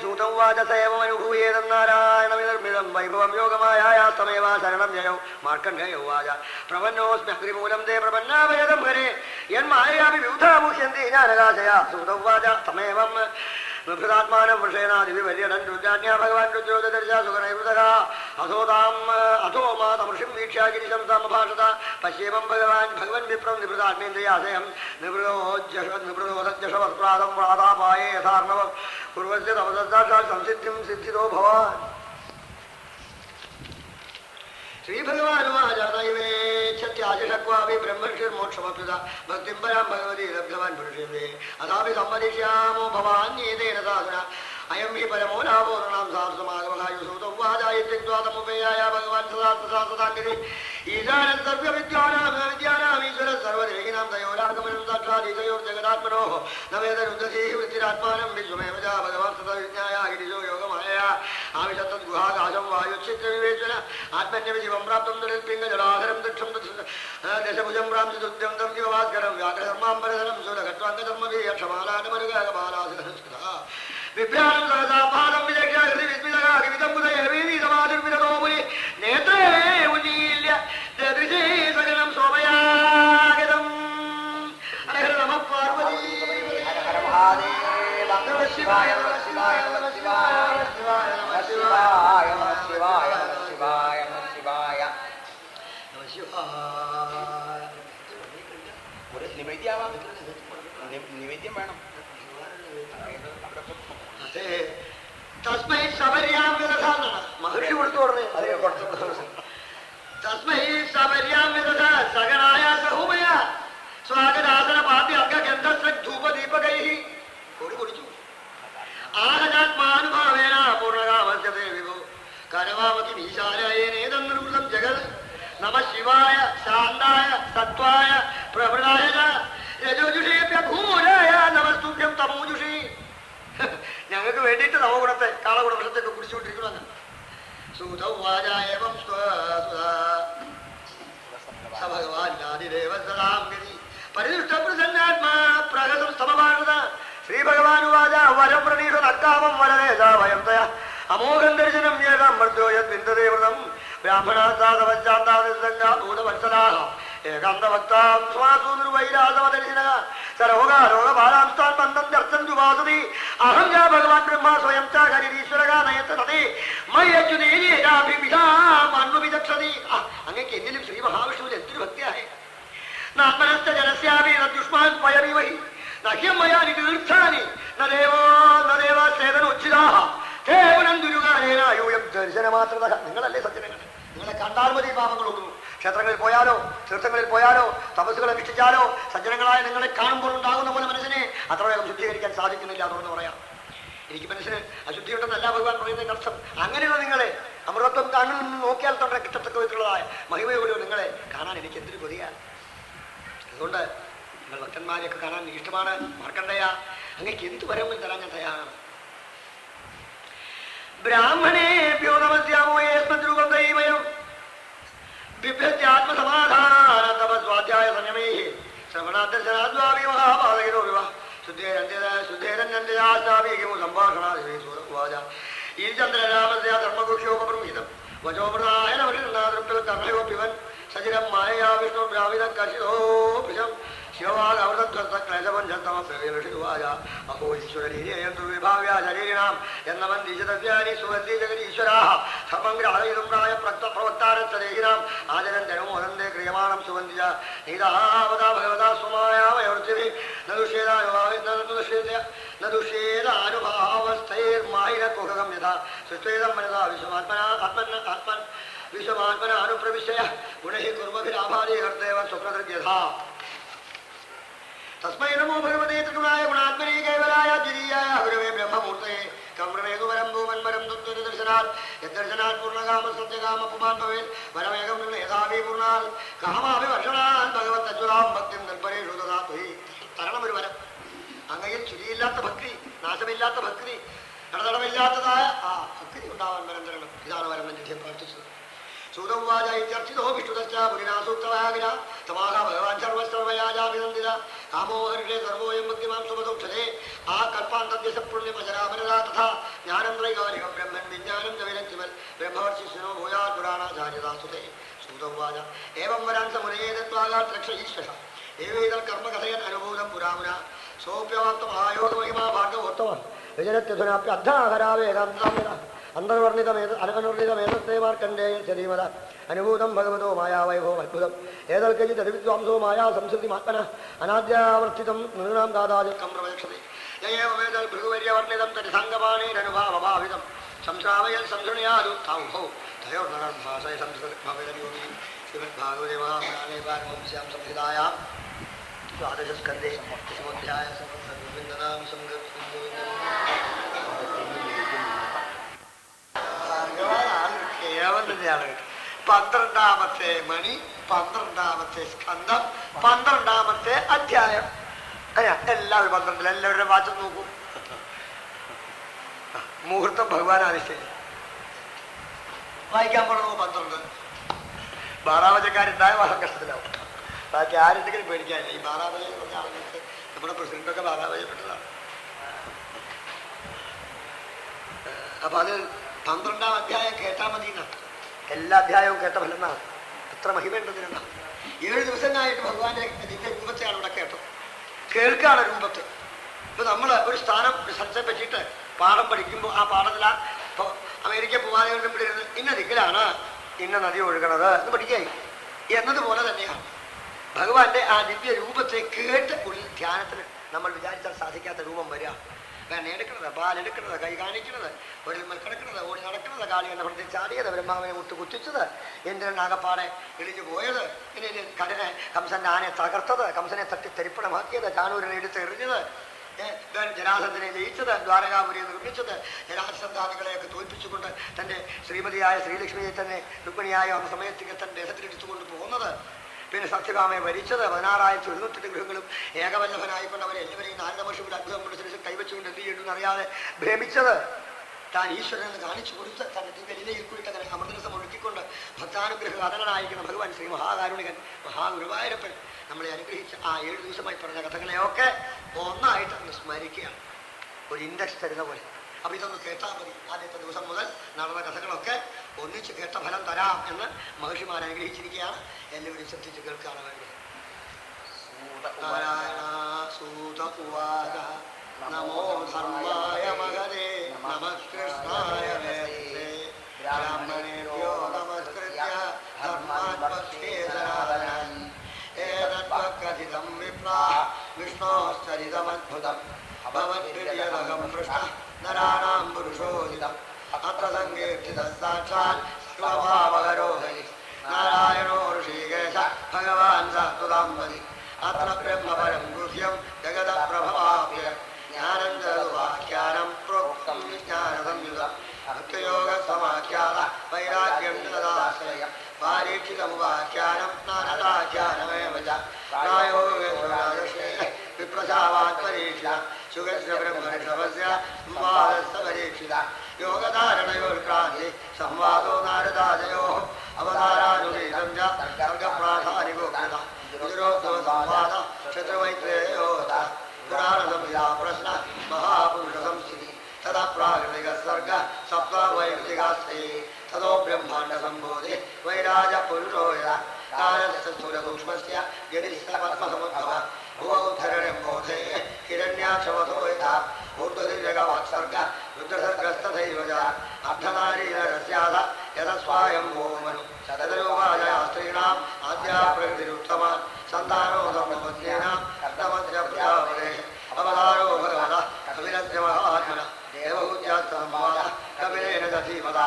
സൂതൗവാചസേവമനുഭൂയേതം നാരായണമിതം വൈഭവം യോഗമായാസ്തമേവ ശരണം ജയോ മാർക്കണ്ഡേയോവാച പ്രപന്നോസ്മ്യഗ്രിമൂലം തേ പ്രപന്നാഭേദം ഹരേ യന്മായാമി വിബുധാമുഹ്യന്തി ജ്ഞാനകാശയ സൂതൗവാച തമേവം ബൃഹദാത്മാനം വൃഷേനാദിവിപര്യടൻ രുദ്രാജ്ഞാ ഭഗവാൻ രുദ്രോദർശാസുഖനൈവൃതഃ അഥോ മാ തമൃഷിം വീക്ഷ്യാഗിരിശം സമഭാഷത പശ്യേമം ഭഗവൻ വിപ്രം നിവൃതാത്മേന്ദ്രിയാശയം നിവൃതോദജഷവസ്പ്രാദം പ്രാതാപായേ യഥാർണവം കുർവസ്യ തപസാക്ഷാൽ സംസിദ്ധിം സിദ്ധിതോ ഭവാൻ. ശ്രീഭഗവാനുവാച നൈവേച്ഛത്യാജിഷക്വാപി ബ്രഹ്മർഷിർമോക്ഷമപ്യുത ഭക്തിം പരാം ഭഗവതി ലബ്ധവാൻ പുരുഷേ അഥാപി സമ്മതിഷ്യാമോ ഭവാന്യേതേന സാധന അയം ഹി പരമോ ലാഭോ നൃണാം സാഹസമാഗമഹായുസൂതവാചായിത്യുപേയായ ഭഗവാൻ സദാസദാംഗതി ഈശാനൻ സർവവിദ്യാനാമീശ്വര സർവദേഹിനാം തയോരാഗമനം സാക്ഷാദീശയോർ ജഗദാത്മനോ നവേദരുദ്ധീ വൃത്തിരാത്മാനം വിശ്വമേവ ഭഗവാൻ സദവിജ്ഞായ ഗിരിശോ യോഗമായ ആവിശത്തത് ഗുഹാകാശം വായുച്ഛിത്രവിവേചന ആത്മന്യവി ശിവം പ്രാപ്തം തളിൽപിംഗജലാധരം ദക്ഷം ദശഭുജം പ്രാംശുദ്ധ്യം തം ശിവഭാസ്കരം വ്യാഘർമാംബരധനം സുരഘട്വാംഗധർമ്മവീ അക്ഷമാലാനമരുഗാലാസിത വിഭ്രാണം സഹസാപാദം വിദഗ്ധി വിസ്മിതം ബുധയർവീതമാതുർവിരതോമുനി നേത്രേ ഉന്നീല്യ ദൃശേ സകലം സോമയാഗതം. ഹര നമ പാർവതി ഹര മഹാദേവ നമ ശിവായ നമ ശിവായ നമ ശിവായ നമ ശിവായ നമ ശിവായ നമ ശിവായ നമ ശിവായ നമ ശിവായ നമ ശിവായ. ഒരു നിവേദ്യം വേണം. തസ്മൈ ശബര്യാം വിദധാന മഹർഷി കൊടുത്തു ഉടനെ തസ്മൈ ശബര്യാം വിദധ സകനായ സഹുമയ സ്വാഗതാസന പാദ്യ അർഘഗന്ധൂപദീപകൈ കൊടി കുടിച്ചു ആഹജാത്മാനുഭാവേന പൂർണ്ണകാമസ്യ വിഭോ കരവാമതി ഈശാനേതം നിർമൃതം ജഗത് നമ ശിവായ ശാന്തായ സത്വായ പ്രവൃതായ രജോജുഷേഭ്യ ഭൂരായ നമസ്തുഭ്യം തമോജുഷി. ഞങ്ങൾക്ക് വേണ്ടിയിട്ട് നവഗുണത്തെ കാളഗുണവൃക്ഷത്തൊക്കെ കുടിച്ചുകൊണ്ടിരിക്കണം. സൂതൗവാചായേവം പരിദുഷ്ടപ്രസന്നാത്മാ പ്രഹസം സമഭാഷത. ശ്രീഭഗവാനുവാച വരം പ്രണീഷ നക്കാമം വരദേശാ വയം തയ അമോഘം ദർശനം യേകം മർദ്യോയദ്വിന്ദദേവൃതം ബ്രാഹ്മണാസാധവഞ്ചാന്താവത്സലാഹ ഏകാന്തഭക്താം സ്വാസു നിർവൈരാസവദർശിനഃ സരോഗാരോഗബാലാംസ്താൻ ബന്ധം ദർശം ജുവാസുതി അഹം യാ ഭഗവാൻ ബ്രഹ്മ സ്വയം ച ഹരിരീശ്വരക നയത്ത തതേ മയ്യച്യുതേജാഭിവിധാമന്വവിദക്ഷതി. അങ്ങക്ക് എന്നിലും ശ്രീ മഹാവിഷ്ണുവിൽ എന്തൊരു ഭക്തിയായി. നാത്മനസ്ഥ ജനസ്യാപി നദ്യുഷ്മാൻ പയറിവഹി നഹ്യം മയാനി തീർത്ഥാനി നദേവോ നദേവാസേതനോച്ചിതാഹ കേവലം ദുരുകാരേനായൂയം ദർശനമാത്രത. നിങ്ങളല്ലേ സജ്ജനങ്ങൾ, നിങ്ങളെ കണ്ടാൽ മതി പാപങ്ങളൊന്നും. ക്ഷേത്രങ്ങളിൽ പോയാലോ തീർത്ഥങ്ങളിൽ പോയാലോ തപസ്സുകൾ അനുഷ്ഠിച്ചാലോ സജ്ജനങ്ങളായ നിങ്ങളെ കാണുമ്പോൾ ഉണ്ടാകുന്ന പോലെ മനസ്സിനെ അത്ര വേഗം ശുദ്ധീകരിക്കാൻ സാധിക്കുന്നില്ല. തുറന്ന് പറയാം, എനിക്ക് മനസ്സിന് അശുദ്ധിയുണ്ടെന്നല്ല ഭഗവാൻ പറയുന്നതിന് അർത്ഥം. അങ്ങനെയുള്ള നിങ്ങളെ അമൃതത്വം കണ്ണിൽ നിന്ന് നോക്കിയാൽ തൊട്ടേ കിട്ടത്തക്ക വിധത്തിലുള്ളതായ മഹിമയോടെ നിങ്ങളെ കാണാൻ എനിക്ക് എന്തൊരു കൊതിയാണ്. അതുകൊണ്ട് നിങ്ങൾ ഭക്തന്മാരെയൊക്കെ കാണാൻ എനിക്ക് ഇഷ്ടമാണ്. മാർക്കണ്ഡേയ, അങ്ങേക്ക് എന്ത് വരവും തരാൻ ഞാൻ തയ്യാറാണ്. ബ്രാഹ്മണേഭ്യോ നമസ്യാമോ യേസ്മദ്രൂപം ദൈവയം ബിഭ്യത്യാത്മസമാധാന തപസ്വാധ്യായ സംയമേ ശ്രവണാദർശനാദ്വാവി മഹാപാതകിരോ വിവ ശുദ്ധേരന്യന്തിയാസ്താവീകിമു സംഭാഷണാദിവാച ഈ ചന്ദ്രരാമസ്യ ധർമ്മഗുഷ്യോപബ്രംഹിതം വചോമൃതായ നമൃതൃപ്തൽ കർണയോപിവൻ സചിരം മായയാ വിഷ്ണു ബ്രാഹ്മിത കശിതോ ഭുജം ശിവവാഗവൃതമപ്രവേഷിതുവാച അഹോ ഈശ്വരലീലയം ദുർവിഭാവ്യ ശരീരിണാം എന്നവൻ ദിശതവ്യാനി സുഗന്ധി ജഗദീശ്വരാः ധർമ്മം ഗ്രാഹയിതും പ്രായ പ്രവക്താരസ്തദേഹിനാം ആചരൻ ധനമോഹന്തേ ക്രിയമാണം സുഗന്ധിജ നീതാവതാ ഭഗവതാ സ്വമായാമയവൃത്തിഭി നദുഷേദാനുഭാവസ്ഥൈർമാഹിരകുഹകം യഥാ സൃഷ്ടേദം മനസാ വിശ്വമാത്മനാനുപ്രവിശ്യ ഗുണഹി കുർമഭിലാഭാദി ഹർദേവ സ്വപ്നദൃഗ്യഥാ. തസ്മൈ നമോ ഭഗവതേ ത്രിഗുണായ ഗുണാത്മനേ കേവലായ ദ്വിതീയായ ഗുരവേ ബ്രഹ്മമൂർത്തയേ കമ്രമേതുവരം ഭൂമന്മരം ദർശനാൽ യദ്ദർശനാൽ പൂർണ്ണകാമ സത്യകാമ പുമാൻ ഭവേൽ വരമേകം മേധാവി പൂർണ്ണാൽ കാമാഭിവർഷണാൽ ഭഗവത് അജ്വലാം ഭക്തി നൽപരേഷു ദദാത്വഹി. തരണം ഒരു വരം, അങ്ങയിൽ ചുരിയില്ലാത്ത ഭക്തി, നാശമില്ലാത്ത ഭക്തി, ഇടതടമില്ലാത്തതായ ആ ഭക്തി ഉണ്ടാവാൻ വരം തരണം. ഇതാണ് വരം നിധിയെ പ്രാർത്ഥിച്ചത്. സൂതവാച ഇത്യർച്ചിതോ വിഷ്ണുതശ്ച പുരിനാസൂക്തവാഗ്ര തമാഹ ഭഗവാൻ സർവസ്തർവയാജാഭിനന്ദിത കാമോഹർഷേ സർവോയം ഭക്തിമാം സുമസൗക്ഷതേ ആ കൽപ്പാന്തദ്യസപുണ്യമചരാമരതാ തഥാ ജ്ഞാനന്ത്രൈകാരികം ബ്രഹ്മൻ വിജ്ഞാനം ജവിരഞ്ജിമൽ ബ്രഹ്മവർഷിഷ്ണോ ഭൂയാൽ പുരാണാചാര്യദാസുതേ. സൂതവാച ഏവം വരാൻ സമുനയേതത്വാഗാത് രക്ഷ ഈശ്വര ഏവേതൽ കർമ്മ കഥയൻ അനുഭൂതം പുരാമുന സോപ്യവാക്തമായോഗമഹിമാ ഭാഗവോത്തമൻ വിജനത്യധുനാപ്യ അർദ്ധാഹരാവേകാന്താമിന അന്തർവർണിതമേത അനകനുർണിതമേതത്തെ മാർക്കണ്ഡേയ ചരീമത അനുഭൂതം ഭഗവതോ മായാവൈഭവം അത്ഭുതം ഏതൽക്കജി തദ്വിദ്വാംസോ മായാ സംസ്കൃതിമാത്മന അനാദ്യാവർത്തിതം നൃണാം കാതാജം പ്രവക്ഷതി യേവമേതൽ ഭൃഗുവര്യവർണിതം തരിസംഗപാണീരനുഭാവഭാവിതം സംശ്രാവയൽ സംശൃണയാതു താവുഭൗ തയോർനർഭാസയ സംസ്കൃതഭവേദയോഗി ശ്രീമദ്ഭാഗവതേ മഹാപുരാണേ പാരമംസ്യാം സംഹിതായാം ദ്വാദശസ്കന്ധേ ദശമോധ്യായ സർവ്വവിന്ദനാം കേവലതയാണ്. 12ാമത്തെ മണി, 12ാമത്തെ സ്കന്ധം, 12ാമത്തെ അധ്യായം. എല്ലാവരും 12, എല്ലാവരുടെ വാച്ച് നോക്കൂ. മുഹൂർത്തം ഭഗവാനാണ് ശരി. വായിക്കാൻ പോകണോ 12. 12 വളരെ കഷ്ടത്തിലാവും. ബാക്കി ആരെന്തെങ്കിലും പേടിക്കാനില്ല. ഈ 12 പറഞ്ഞ ആളുകൾക്ക് നമ്മുടെ പ്രസിഡന്റൊക്കെ 12 പെട്ടതാണ്. അപ്പൊ അത് 12ാം അധ്യായം കേട്ടാൽ മതി എന്നാണ്. എല്ലാ അധ്യായവും കേട്ട ഫലമെന്നാണ്. എത്ര മഹിമയുണ്ടെന്നാണ്. 7 ദിവസങ്ങളായിട്ട് ഭഗവാന്റെ ഇതിന്റെ രൂപത്തെയാണ് ഇവിടെ കേട്ടത്. കേൾക്കാണ് രൂപത്തെ. ഇപ്പൊ നമ്മൾ ഒരു സ്ഥാനം സ്ഥലത്തെ പറ്റിയിട്ട് പാഠം പഠിക്കുമ്പോൾ ആ പാഠത്തിലാ ഇപ്പോൾ അമേരിക്ക പോകാതെ കൊണ്ടുപിടിരുന്നത് ഇന്ന ദിക്കിലാണ് ഇന്ന നദി ഒഴുകണത് എന്ന് പഠിക്കായി എന്നതുപോലെ തന്നെയാണ് ഭഗവാന്റെ ആ ദിവ്യ രൂപത്തെ കേട്ട് ഉള്ളിൽ ധ്യാനത്തിന് നമ്മൾ വിചാരിച്ചാൽ സാധിക്കാത്ത രൂപം വരിക. എടുക്കുന്നത്, പാലെടുക്കുന്നത്, കൈ കാണിക്കുന്നത്, ഒരു കിടക്കുന്നത്, ഓടി നടക്കുന്നത്, കാളി എന്ന പ്രതി ചാടിയത്, ബ്രഹ്മാവിനെ മുട്ട് കുത്തിച്ചത്, ഇന്ദ്രനാകപ്പാടെ ഇടിഞ്ഞു പോയത്, ഇനി കംസന്റെ ആനയെ തകർത്തത്, കംസനെ തട്ടി തെരിപ്പണമാക്കിയത്, ചാണൂരിനെ എടുത്ത് എറിഞ്ഞത്, ജരാസന്ധനെ ജയിച്ചത്, ദ്വാരകാപുരിയെ നിർമ്മിച്ചത്, ജരാസന്ധാനികളെയൊക്കെ തോൽപ്പിച്ചുകൊണ്ട് തൻ്റെ ശ്രീമതിയായ ശ്രീലക്ഷ്മിയെ തന്നെ രുക്മിണിയായ ആ സമയത്തേക്ക് തൻ്റെ ദേഹത്തിലെടുത്തുകൊണ്ട് പോകുന്നത്, പിന്നെ സത്യഭാമയെ ഭരിച്ചത്, 16,708 ഗൃഹങ്ങളും ഏകവല്ലഭനായിക്കൊണ്ട് അവരെ എല്ലാവരെയും നാരദമഹർഷിയുടെ അത്ഭുതം കൊണ്ട് ശിരസിൽ കൈവച്ചുകൊണ്ട് എന്ത് ചെയ്യുന്നു അറിയാതെ ഭ്രമിച്ചത്, താൻ ഈശ്വരനെന്ന് കാണിച്ചു കൊടുത്ത് തൻ്റെ ദിവ്യലയിൽ കൂടിയിട്ട് അങ്ങനെ അമൃതരസം ഒഴുക്കിക്കൊണ്ട് ഭക്താനുഗ്രഹ കഥകളായിരിക്കുന്ന ഭഗവാൻ ശ്രീ മഹാകാരുണികൻ മഹാഗുരുവായൂരപ്പൻ നമ്മളെ അനുഗ്രഹിച്ച ആ 7 ദിവസമായി പറഞ്ഞ കഥകളെയൊക്കെ ഒന്നായിട്ട് അങ്ങ് സ്മരിക്കുകയാണ്, ഒരു ഇൻഡെക്സ് തരുന്ന പോലെ. അപ്പം ഇതൊന്ന് കേട്ടാൽ മതി. ആദ്യത്തെ ദിവസം മുതൽ നടന്ന കഥകളൊക്കെ ഒന്നിച്ച് കേട്ട ഫലം തരാം എന്ന് മഹർഷിമാർ അനുഗ്രഹിച്ചിരിക്കുകയാണ്. എല്ലാവരും ശ്രദ്ധിച്ച് കേൾക്കാണ് വേണ്ടത്. നാരായണ സൂത ഉവാച നമോ ധർമായ മഹതേ നമഃകൃഷ്ണായ വേദേ ബ്രാഹ്മണേഭ്യോ നമസ്കൃത്യ ധർമാൻ വക്ഷേ സനാതനം ഏതദ്വക്കഥിതം വിപ്രാ വിഷ്ണോശ്ചരിതമദ്ഭുതം ഭവദ്ഭിര്യതകം പൃഷ്ടഃ നരാണാം പുരുഷോദിതം അത്ര സങ്കീർത്തിതഃ സാക്ഷാൽ സർവഭാവഹരോ ഹരി നാരായണോ ഋഷികേശ ഭഗവാൻ സത്വതാംബതി അത്ര ബ്രഹ്മപരം ഗുഹ്യം ജഗതപ്രഭവാപ്യ ജ്ഞാനം ചതുവാഖ്യാനം പ്രോക്തം വിജ്ഞാനസംയുതം ഭക്തയോഗസമാഖ്യാത വൈരാഗ്യം തദാശ്രയം പാരീക്ഷിതമുപാഖ്യാനം നാരദാഖ്യാനമേവ ച പ്രായോഗേശ്വരാദർശേ വിപ്രശാവാത് പരീക്ഷിത സുഖസ്യ ബ്രഹ്മഋഷഭസ്യ സംവാദസ്യ പരീക്ഷിത യോഗധാരണയോർക്രാന്തി സംവാദോ നാരദാദയോഃ അവതാരാനുഗീതം ച സർഗപ്രാധാനികോ കൃത ഗുരുരോക്തോ സംവാദ ക്ഷത്രമൈത്രേയോത പുരാണസംഹിതാ പ്രശ്ന മഹാപുരുഷ സംസ്ഥിതി തഥാ പ്രാകൃതിക സർഗ സപ്തവൈകൃതികാസ്തേ തതോ ബ്രഹ്മാണ്ഡ സംബോധി വൈരാജ പുരുഷോ യഥാ കാലസ്യ സ്ഥൂലസൂക്ഷ്മസ്യ ഗതിസ്ഥപത്മസമുദ്ഭവ ഭുവോദ്ധരണം ബോധേ ഹിരണ്യാക്ഷവതോ യഥാ ഊർധ്വതിരകവാക്സർഗ രുദ്രസർഗസ്തഥൈവ ച അർദ്ധനാരീരസ്യാധ യതസ്വായംഭോ മനു ശതരൂപായ സ്ത്രീണാം ആദ്യാ പ്രകൃതിരുത്തമ സന്താനോ ധർമ്മപത്നീനാം കർത്തമസ്യ പ്രജാപതേ അവതാരോ ഭഗവത കപിലസ്യ മഹാത്മന ദേവഹൂത്യാസ്തംവാദ കപിലേന ദധീമത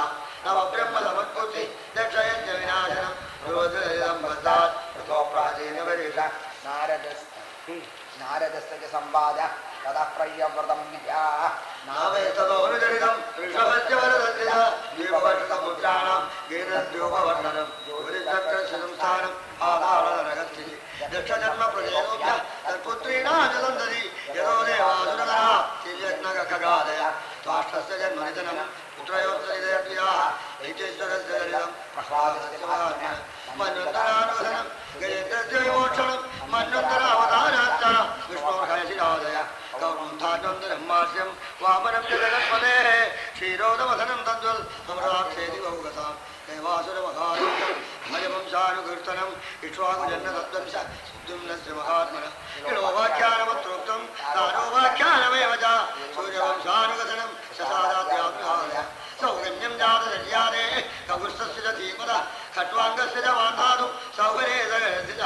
നവബ്രഹ്മസമത്പുത്തി ദക്ഷയജ്ഞ വിനാശനം രോധം ബദ്ധാത് ഋതോ പ്രാചീന പരീക്ഷ നാരദ നാരദസ്യ സംവാദ തഥാ പ്രയ്യവ്രതം വിദ്യാ നാവേതദോനുചരിതം ഋഷഭസ്യ ദീപവർഷസമുദ്രാണം ഗീതദ്രൂപവർണ്ണനം ജ്യോതിചക്രശിരംസ്ഥാനം പാതാളനരകസ്ഥിതി ദക്ഷജന്മ പ്രജയോഭ്യ തൽപുത്രീണാജലന്തതി യതോ ദേവാസുരനഃ ശില്യഗ്നഖഗാദയ ത്വാഷ്ടസ്യ ജന്മനിധനം പുത്രയോർത്തരിതേഭ്യः ഐശ്വരസ്യ ചരിതം പ്രഹ്ലാദസ്യ മഹാത്മ്യം മന്വന്തരാനുവദനം ഗജേന്ദ്രസ്യ വിമോക്ഷണം മന്വന്തരാവതാരാശ്ച വിഷ്ണോർഹയശിരാദയ കൗമുദ്ധാനന്ദനം മാസ്യം വാമനം ജഗത്പദേ ക്ഷീരോദമഥനം തദ്വൽ അമൃതാക്ഷേതി ബഹുഗതാം ദേവാസുരമഹാരൂപം ഭജവംശാനുകീർത്തനം ഇക്ഷ്വാകുജന്മതദ്വംശ സുദ്യുമ്നസ്യ മഹാത്മന ഇളോവാഖ്യാനമത്രോക്തം താനോവാഖ്യാനമേവ ച സൂര്യവംശാനുകഥനം ശസാദാദ്യാത്മഹാദയ സൗകന്യം ജാതചര്യാദേ കകുസ്തസ്യ ച ധീമത ഖട്വാംഗസ്യ ച വാന്ധാതു സൗകരേതകസ്യ ച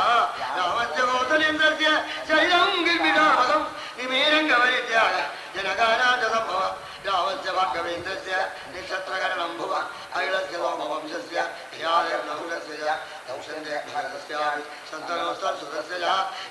രാമസ്യ ഗോതലേന്ദ്രസ്യ ശരീരം ഗിർവിടാമകം നിമേരംഗവരിത്യാഗ ജനകാനാച സംഭവ രാമസ്യ ഭാഗവേന്ദ്രസ്യ നക്ഷത്രകരണം ഭുവ ഐളസ്യ സോമവംശസ്യ യാദേർനഹുലസ്യ ച ദൗഷന്റെ ഭാരതസ്യാപി സന്തനോസ്തസുതസ്യ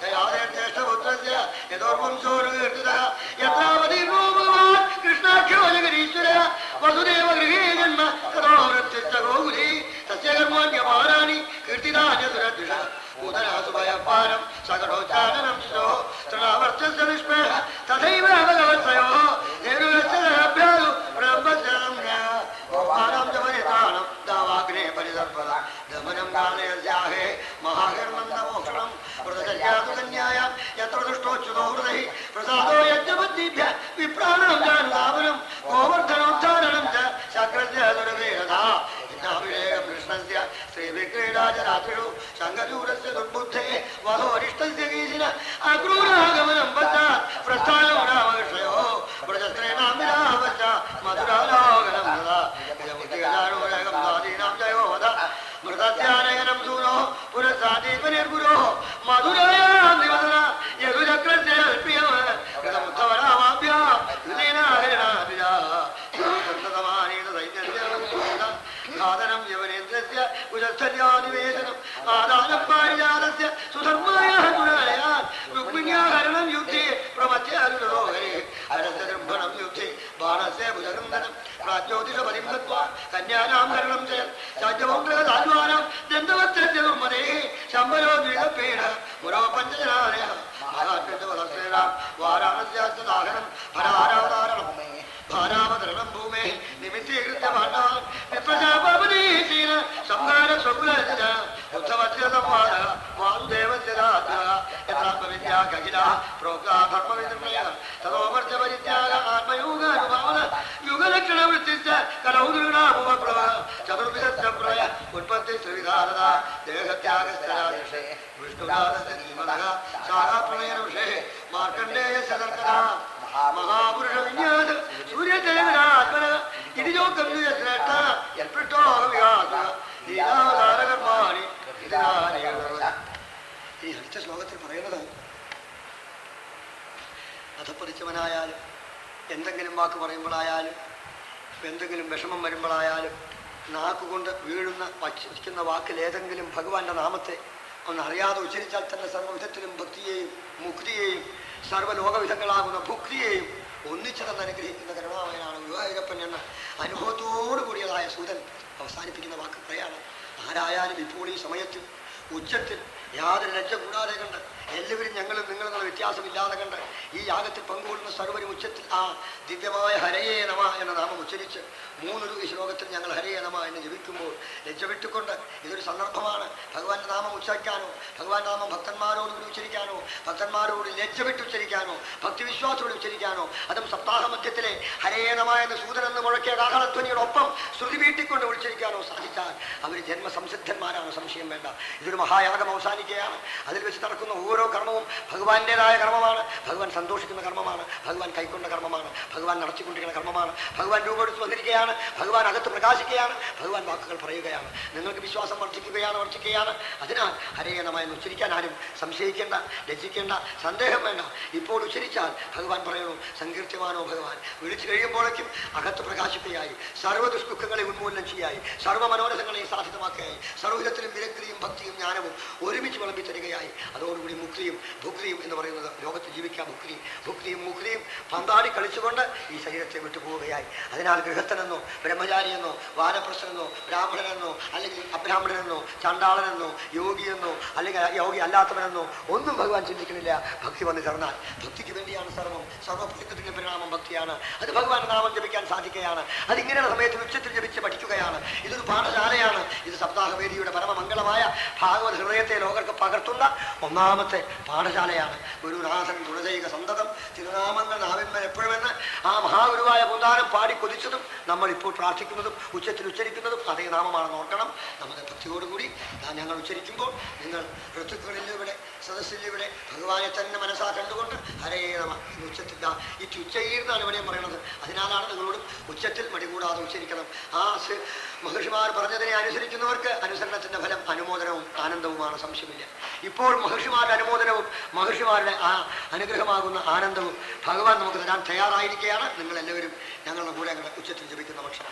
ച യാദേർജ്യേഷ്ഠപുത്രസ്യ യതോർവംശോരുകീർത്തിതഃ യത്രാവതീർണോ ഭഗവാൻ കൃഷ്ണാഖ്യോ ജഗദീശ്വരः വസുദേവ ഗൃഹേ ജന്മ തതോ വൃത്യശ്ച ഗോകുലേ തസ്യ കർമാണ്യപാരാണി കീർത്തിതാന്യസുരദ്വിഷ പൂതനാസു ഭയപാരം സകടോച്ചാരണം ശിശോ തൃണാവർച്ചസ്യ നിഷ്പേഹ തഥൈവ ഭഗവത്സയോ നേരുരസ്യഭ്യാദു പ്രബദ്ധം ഗോപാനം ജപരിതാണം ദാവാഗ്നേ പരിതർപ്പത ദമനം കാളയസ്യാഹേ മഹാകർമ്മന്ദമോക്ഷണം വ്രതചര്യാതു കന്യായാം യത്ര ദുഷ്ടോച്യുതോ ഹൃദൈ പ്രസാദോ യജ്ഞബുദ്ധിഭ്യ വിപ്രാണം ജാനുദാപനം ഗോവർദ്ധനോദ്ധാരണം ച ശക്രസ്യ ദുരവേരഥാ ഭിന്നാഭിഷേകം കൃഷ്ണസ്യ ശ്രീവിക്രീഡാചരാത്രിഷു ശങ്കചൂരസ്യ ദുർബുദ്ധേ വധോരിഷ്ടസ്യ കീശിന അക്രൂരാഗമനം പശ്ചാത് പ്രസ്ഥാനോ രാമകൃഷ്ണയോ വ്രജസ്ത്രേണാമിരാവച്ച മധുരാലോകനം തഥാ ഗജബുദ്ധിഗജാനോരകം സ്വാധീനം ജയോ വധ മൃതസ്യാനയനം സൂനോ പുനഃസാദീപനിർഗുരോ മധുരായാം നിവസന യദുചക്രസ്യ പ്രിയം കൃതമുദ്ധവരാമാഭ്യാ ഹൃദയനാഹരണാഭിരാ സന്തതമാനീത സൈന്യസ്യ ഘാതനം യവനേന്ദ്രസ്യ കുജസ്ഥര്യാനിവേശനം ആദാനം പാരിജാതസ്യ സുധർമായ ഗുണാലയാൻ രുക്മിണ്യാഹരണം യുദ്ധേ പ്രമത്യാരുരോഹരേ ഹരസ്യ ദൃംഭണം യുദ്ധേ ബാണസ്യ ഭുജഗന്ധനം പ്രാജ്യോതിഷപതിം ദത്വാ കന്യാനാം ഹരണം ചെയ്യൻ ശാജ്യപൗണ്ഡ്രഗതാജ്വാനാം ദന്തവസ്ത്രസ്യ ദുർമദേ ശമ്പരോ ദ്വിഗപീഠ പുരോ പഞ്ചജനാലയ മഹാത്മ്യവസ്ത്രേണാം വാരാണസ്യാസ്തദാഹനം ഹരാരാവതാരണം ഭാരാവതരണം ഭൂമേ നിമിത്തീകൃത്യ പാണ്ഡവാൻ വിപ്രജാപനീശീന സംഹാര സ്വകുലജ ഉദ്ധവസ്യ സംവാദ വാസുദേവസ്യ രാജ്ഞഃ യഥാത്മവിദ്യാ ഖില പ്രോക്താ ധർമ്മവിദ്യ തതോമർജ പരിത്യാഗ ആത്മയോഗാനുഭാവന യുഗലക്ഷണവൃത്തിശ്ച കലൗ ദൃഢാമുപപ്ലവ ചതുർവിധസ്യ പ്രളയ ഉത്പത്തി ത്രിവിധാനത ദേഹത്യാഗസ്യ രാജർഷേ വിഷ്ണുരാധസ്യ ധീമതഃ ശാഖാപ്രളയനുഷേ മാർക്കണ്ഡേയസ്യ ദർശനഃ മഹാപുരുഷ വിന്യാസ സൂര്യദേവനാത്മന ഇതിജോക്കം ശ്രേഷ്ഠ യൽപൃഷ്ടോ വികാസ ലീലാവതാരകർമാണി. ഈ അടുത്ത ശ്ലോകത്തിൽ പറയുന്നത് അധപ്പതിച്ചവനായാലും എന്തെങ്കിലും വാക്ക് പറയുമ്പോഴായാലും എന്തെങ്കിലും വിഷമം വരുമ്പോഴായാലും നാക്കുകൊണ്ട് വീഴുന്ന വച്ചിരിക്കുന്ന വാക്കിൽ ഏതെങ്കിലും ഭഗവാന്റെ നാമത്തെ ഒന്നറിയാതെ ഉച്ചരിച്ചാൽ തന്നെ സർവ്വവിധത്തിലും ഭക്തിയെയും മുക്തിയെയും സർവ്വലോകവിധങ്ങളാകുന്ന ഭുക്തിയെയും ഒന്നിച്ചു തന്നെ അനുഗ്രഹിക്കുന്ന കരുണാമയനാണ് വിവാഹികപ്പൻ എന്ന അനുഭവത്തോടു കൂടിയതായ സൂതൻ അവസാനിപ്പിക്കുന്ന വാക്ക് പറയാണ്. ആരായാലും ഇപ്പോൾ ഈ സമയത്ത് ഉച്ചത്തിൽ യാതൊരു ലജ്ജ കൂടാതെ കണ്ട് എല്ലാവരും ഞങ്ങളും നിങ്ങളെന്നുള്ള വ്യത്യാസമില്ലാതെ കണ്ട് ഈ യാഗത്തിൽ പങ്കുകൊള്ളുന്ന സർവരും ഉച്ചത്തിൽ ആ ദിവ്യമായ ഹരയേ നമ എന്ന നാമം ഉച്ചരിച്ച് 3 ശ്ലോകത്തിൽ ഞങ്ങൾ ഹരയേ നമ എന്ന് ജപിക്കുമ്പോൾ ലജ്ജ വിട്ടുകൊണ്ട് ഇതൊരു സന്ദർഭമാണ് ഭഗവാന്റെ നാമം ഉച്ചരിക്കാനോ ഭഗവാന്റെ നാമം ഭക്തന്മാരോടുകൂടി ഉച്ചരിക്കാനോ ഭക്തന്മാരോട് ലജ്ജ വിട്ട് ഉച്ചരിക്കാനോ ഭക്തിവിശ്വാസത്തോടെ ഉച്ചരിക്കാനോ അതും സപ്താഹ മധ്യത്തിലെ ഹരയേ നമ എന്ന സൂതനെന്ന് മുഴക്കിയ കാഹളധ്വനിയോടൊപ്പം ശ്രുതി വീട്ടിക്കൊണ്ട് ഉച്ചരിക്കാനോ സാധിച്ചാൽ അവർ ജന്മസംസിദ്ധന്മാരാണ്, സംശയം വേണ്ട. ഇതൊരു മഹായാഗം അവസാനിക്കുകയാണ്. അതിൽ വെച്ച് നടക്കുന്ന ഓരോ കർമ്മവും ഭഗവാന്റേതായ കർമ്മമാണ്. ഭഗവാൻ സന്തോഷിക്കുന്ന കർമ്മമാണ്, ഭഗവാൻ കൈക്കൊണ്ട കർമ്മമാണ്, ഭഗവാൻ നടത്തിക്കൊണ്ടിരിക്കുന്ന കർമ്മമാണ്. ഭഗവാൻ രൂപമെടുത്ത് വന്നിരിക്കുകയാണ്, ഭഗവാൻ അകത്ത് പ്രകാശിക്കുകയാണ്, ഭഗവാൻ വാക്കുകൾ പറയുകയാണ്. നിങ്ങൾക്ക് വിശ്വാസം വർദ്ധിക്കുകയാണ്. അതിനാൽ ഹരേ നമ എന്ന് ഉച്ചരിക്കാൻ ആരും സംശയിക്കേണ്ട, ലജ്ജിക്കേണ്ട, സന്ദേഹം വേണ്ട. ഇപ്പോൾ ഉച്ചരിച്ചാൽ ഭഗവാൻ പറയുന്നു സങ്കീർത്യമാനോ ഭഗവാൻ. വിളിച്ചു കഴിയുമ്പോഴേക്കും അകത്ത് പ്രകാശിക്കുകയായി, സർവ്വ ദുഷ്ദുഃഖങ്ങളെ ഉന്മൂലനം ചെയ്യായി, സർവ്വ മനോരഥങ്ങളെയും സാധിതമാക്കുകയായി, സർവ്വവിധത്തിലും വിരക്തിയും ഭക്തിയും ജ്ഞാനവും ഒരുമിച്ച് വിളമ്പിത്തരികയായി. അതോടുകൂടി മുക്തിയും ഭുക്തിയും എന്ന് പറയുന്നത് ലോകത്ത് ജീവിക്കാൻ ഭുക്തിയും മുക്തിയും പന്താടി കളിച്ചുകൊണ്ട് ഈ ശരീരത്തെ വിട്ടുപോവുകയായി. അതിനാൽ ഗൃഹസ്ഥനെന്നോ ബ്രഹ്മചാരിയെന്നോ വാനപ്രസ്ഥനെന്നോ ബ്രാഹ്മണനെന്നോ അല്ലെങ്കിൽ അബ്രാഹ്മണനെന്നോ ചണ്ടാളനെന്നോ യോഗിയെന്നോ അല്ലെങ്കിൽ യോഗി അല്ലാത്തവനെന്നോ ഒന്നും ഭഗവാൻ ചിന്തിക്കുന്നില്ല. ഭക്തി വന്നു ചേർന്നാൽ ഭക്തിക്ക് വേണ്ടിയാണ് സർവ്വഭക്തിയുടെ പരിണാമം ഭക്തിയാണ്. അത് ഭഗവാന്റെ നാമം ജപിക്കാൻ സാധിക്കുകയാണ്. അതിങ്ങനെയുള്ള സമയത്ത് ഉച്ചത്തിൽ ജപിച്ച് പഠിക്കുകയാണ്. ഇതൊരു പാഠശാലയാണ്. ഇത് സപ്താഹവേദിയുടെ പരമമംഗളമായ ഭാഗവത ഹൃദയത്തെ ലോകർക്ക് പകർത്തുന്ന ഒന്നാമത്തെ പാഠശാലയാണ്. ഗുരുനാഥൻ ഗുണജൈക സന്തതം തിരുനാമങ്ങൾ നാവിന്മേൽ എപ്പോഴുമെന്ന് ആ മഹാഗുരുവായ പൂന്താനം പാടി കൊതിച്ചതും നമ്മൾ ഇപ്പോൾ പ്രാർത്ഥിക്കുന്നതും ഉച്ചത്തിൽ ഉച്ചരിക്കുന്നതും അതേ നാമമാണെന്ന് ഓർക്കണം. നമ്മുടെ ഭക്തിയോടുകൂടി ഞങ്ങൾ ഉച്ചരിക്കുമ്പോൾ നിങ്ങൾ ഋതുക്കളിലിവിടെ സദസ്സിലിവിടെ ഭഗവാനെ തന്നെ മനസ്സാ കണ്ടുകൊണ്ട് ഹരേ നമ എന്ന് ഉച്ചത്തിൽ ഈ ഉച്ചയിരുന്നാണ് ഇവിടെയും പറയണത്. അതിനാലാണ് നിങ്ങളോടും ഉച്ചത്തിൽ മടികൂടാതെ ഉച്ചരിക്കണം. ആ മഹർഷിമാർ പറഞ്ഞതിനെ അനുസരിക്കുന്നവർക്ക് അനുസരണത്തിന്റെ ഫലം അനുമോദനവും ആനന്ദവുമാണ്, സംശയമില്ല. ഇപ്പോൾ മഹർഷിമാരുടെ അനുമോദനവും മഹർഷിമാരുടെ ആ അനുഗ്രഹമാകുന്ന ആനന്ദവും ഭഗവാൻ നമുക്ക് തരാൻ തയ്യാറായിരിക്കുകയാണ്. നിങ്ങളെല്ലാവരും ഞങ്ങളുടെ കൂടെ അങ്ങനെ ഉച്ചത്തിൽ ജപിക്കുന്ന പക്ഷം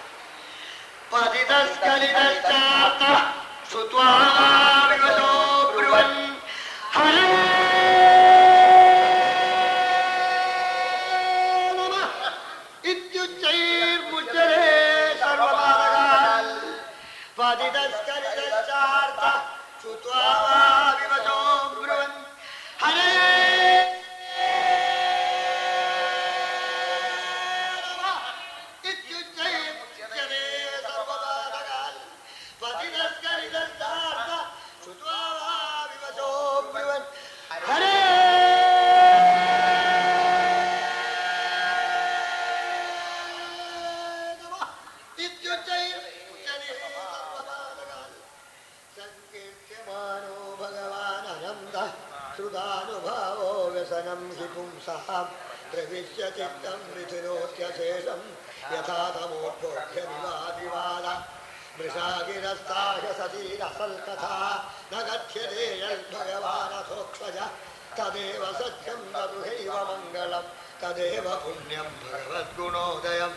പ്രവിശ്യചിത്തം ഋതുരോത്യശേഷം യഥാതമോദ്ബോധ്യവിവാദിവാദ മൃഷാഗിരസ്ഥായ സതീരസൽകഥാ ന ഗച്ഛതേയൽ ഭഗവാനഥോക്ഷജ തദേവ സത്യം തതുഹൈവ മംഗളം തദേവ പുണ്യം ഭഗവദ്ഗുണോദയം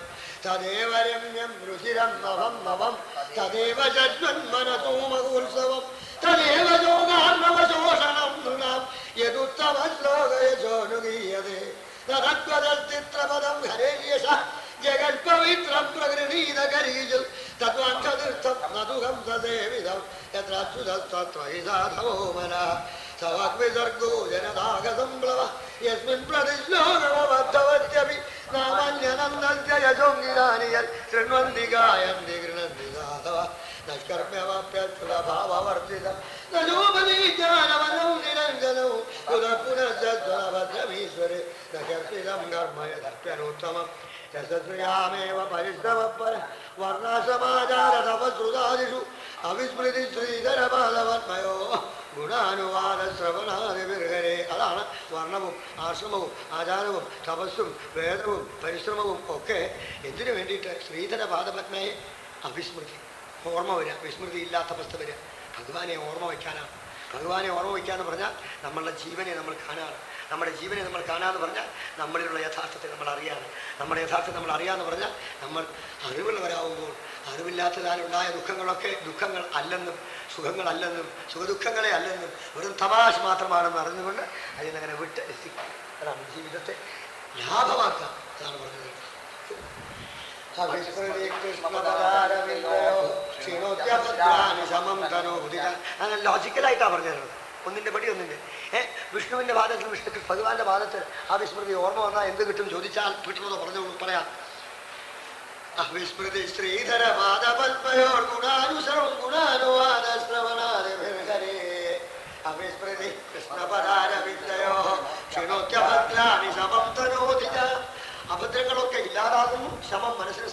തദേവ രമ്യം രുചിരം നവം നവം തദേവ ജന്മനസോമകോത്സവം തദേവ യോഗാർണവശോഷണം നൃണാം യദുത്തമശ്ലോകയശോനുഗീയതേ തദ്വദസ്തിത്രപദം ഹരേയശ ജഗത്പവിത്രം പ്രകൃതീതകരീജൽ തദ്വാക്ഷതീർത്ഥം നതുഹം സദേവിധം യത്രച്യുതസ്ത്വയി സാധവോ മനഃ സവാഗ്വിസർഗോ ജനതാകസംപ്ലവ യസ്മിൻ പ്രതിശ്ലോകമബദ്ധവത്യപി നാമന്യനന്ദസ്യ യശോംഗിരാനിയൽ ശൃണ്വന്തി ഗായന്തി ഗൃണന്തി സാധവ നഷ്കർമ്യവാപ്യച്യുതഭാവവർജിതം നജോപതി ജ്ഞാനവനൗ നിരഞ്ജനൗ പുനഃപുനഃസദ്ഗുണഭദ്രമീശ്വരെ നകർഷിതം കർമ്മയദപ്യനോത്തമം യശസ്യാമേവ പരിശ്രമപ്പര വർണ്ണസമാചാരതപശ്രുതാദിഷു അവിസ്മൃതി ശ്രീധരപാദവന്മയോ ഗുണാനുവാദ ശ്രവണാദിവിർഹരേ. അതാണ് വർണ്ണവും ആശ്രമവും ആചാരവും തപസ്സും വേദവും പരിശ്രമവും ഒക്കെ എന്തിനു വേണ്ടിയിട്ട്? ശ്രീധരപാദപത്മയെ അവിസ്മൃതി, ഓർമ്മ വരിക, വിസ്മൃതി ഇല്ലാത്ത അവസ്ഥ വരിക. ഭഗവാനെ ഓർമ്മ വയ്ക്കാനാണ്. ഭഗവാനെ ഓർമ്മ വയ്ക്കാന്ന് പറഞ്ഞാൽ നമ്മളുടെ ജീവനെ നമ്മൾ കാണാറ്. നമ്മുടെ ജീവനെ നമ്മൾ കാണാന്ന് പറഞ്ഞാൽ നമ്മളിലുള്ള യഥാർത്ഥത്തെ നമ്മൾ അറിയാറ്. നമ്മുടെ യഥാർത്ഥത്തെ നമ്മൾ അറിയാന്ന് പറഞ്ഞാൽ നമ്മൾ അറിവുള്ളവരാകുമ്പോൾ അറിവില്ലാത്തതാലുണ്ടായ ദുഃഖങ്ങളൊക്കെ ദുഃഖങ്ങൾ അല്ലെന്നും സുഖങ്ങളല്ലെന്നും സുഖദുഃഖങ്ങളെ അല്ലെന്നും വെറും തമാശ മാത്രമാണെന്ന് അറിഞ്ഞുകൊണ്ട് അതിൽ നിന്നങ്ങനെ വിട്ട് രസിക്കുക. അതാണ് ജീവിതത്തെ ലാഭമാക്കുക. അതാണ് പറഞ്ഞത്. അങ്ങനെ ലോജിക്കലായിട്ടാണ് പറഞ്ഞു തരുന്നത്. ഒന്നിൻ്റെ പടി ഒന്നിൻ്റെ. വിഷ്ണുവിൻ്റെ പാദത്തിൽ വിഷ്ണു ഭഗവാന്റെ പാദത്തിൽ ആ വിസ്മൃതി ഓർമ്മ വന്നാൽ എന്ത് കിട്ടും ചോദിച്ചാൽ കിട്ടുന്നത് പറഞ്ഞു പറയാം. അവിസ്മൃതി ശ്രീധര പാദപത്മയോർ ഗുണാനുസരം ഗുണാനുവാദ ശ്രവണാദിർഹരേ അവിസ്മൃതി കൃഷ്ണപദാരവിദ്യയോ ക്ഷണോത്യഭദ്രാണി സമം തനോതി. അഭദ്രങ്ങളൊക്കെ ഇല്ലാതാകുന്നു, ശമം മനസ്സിൽ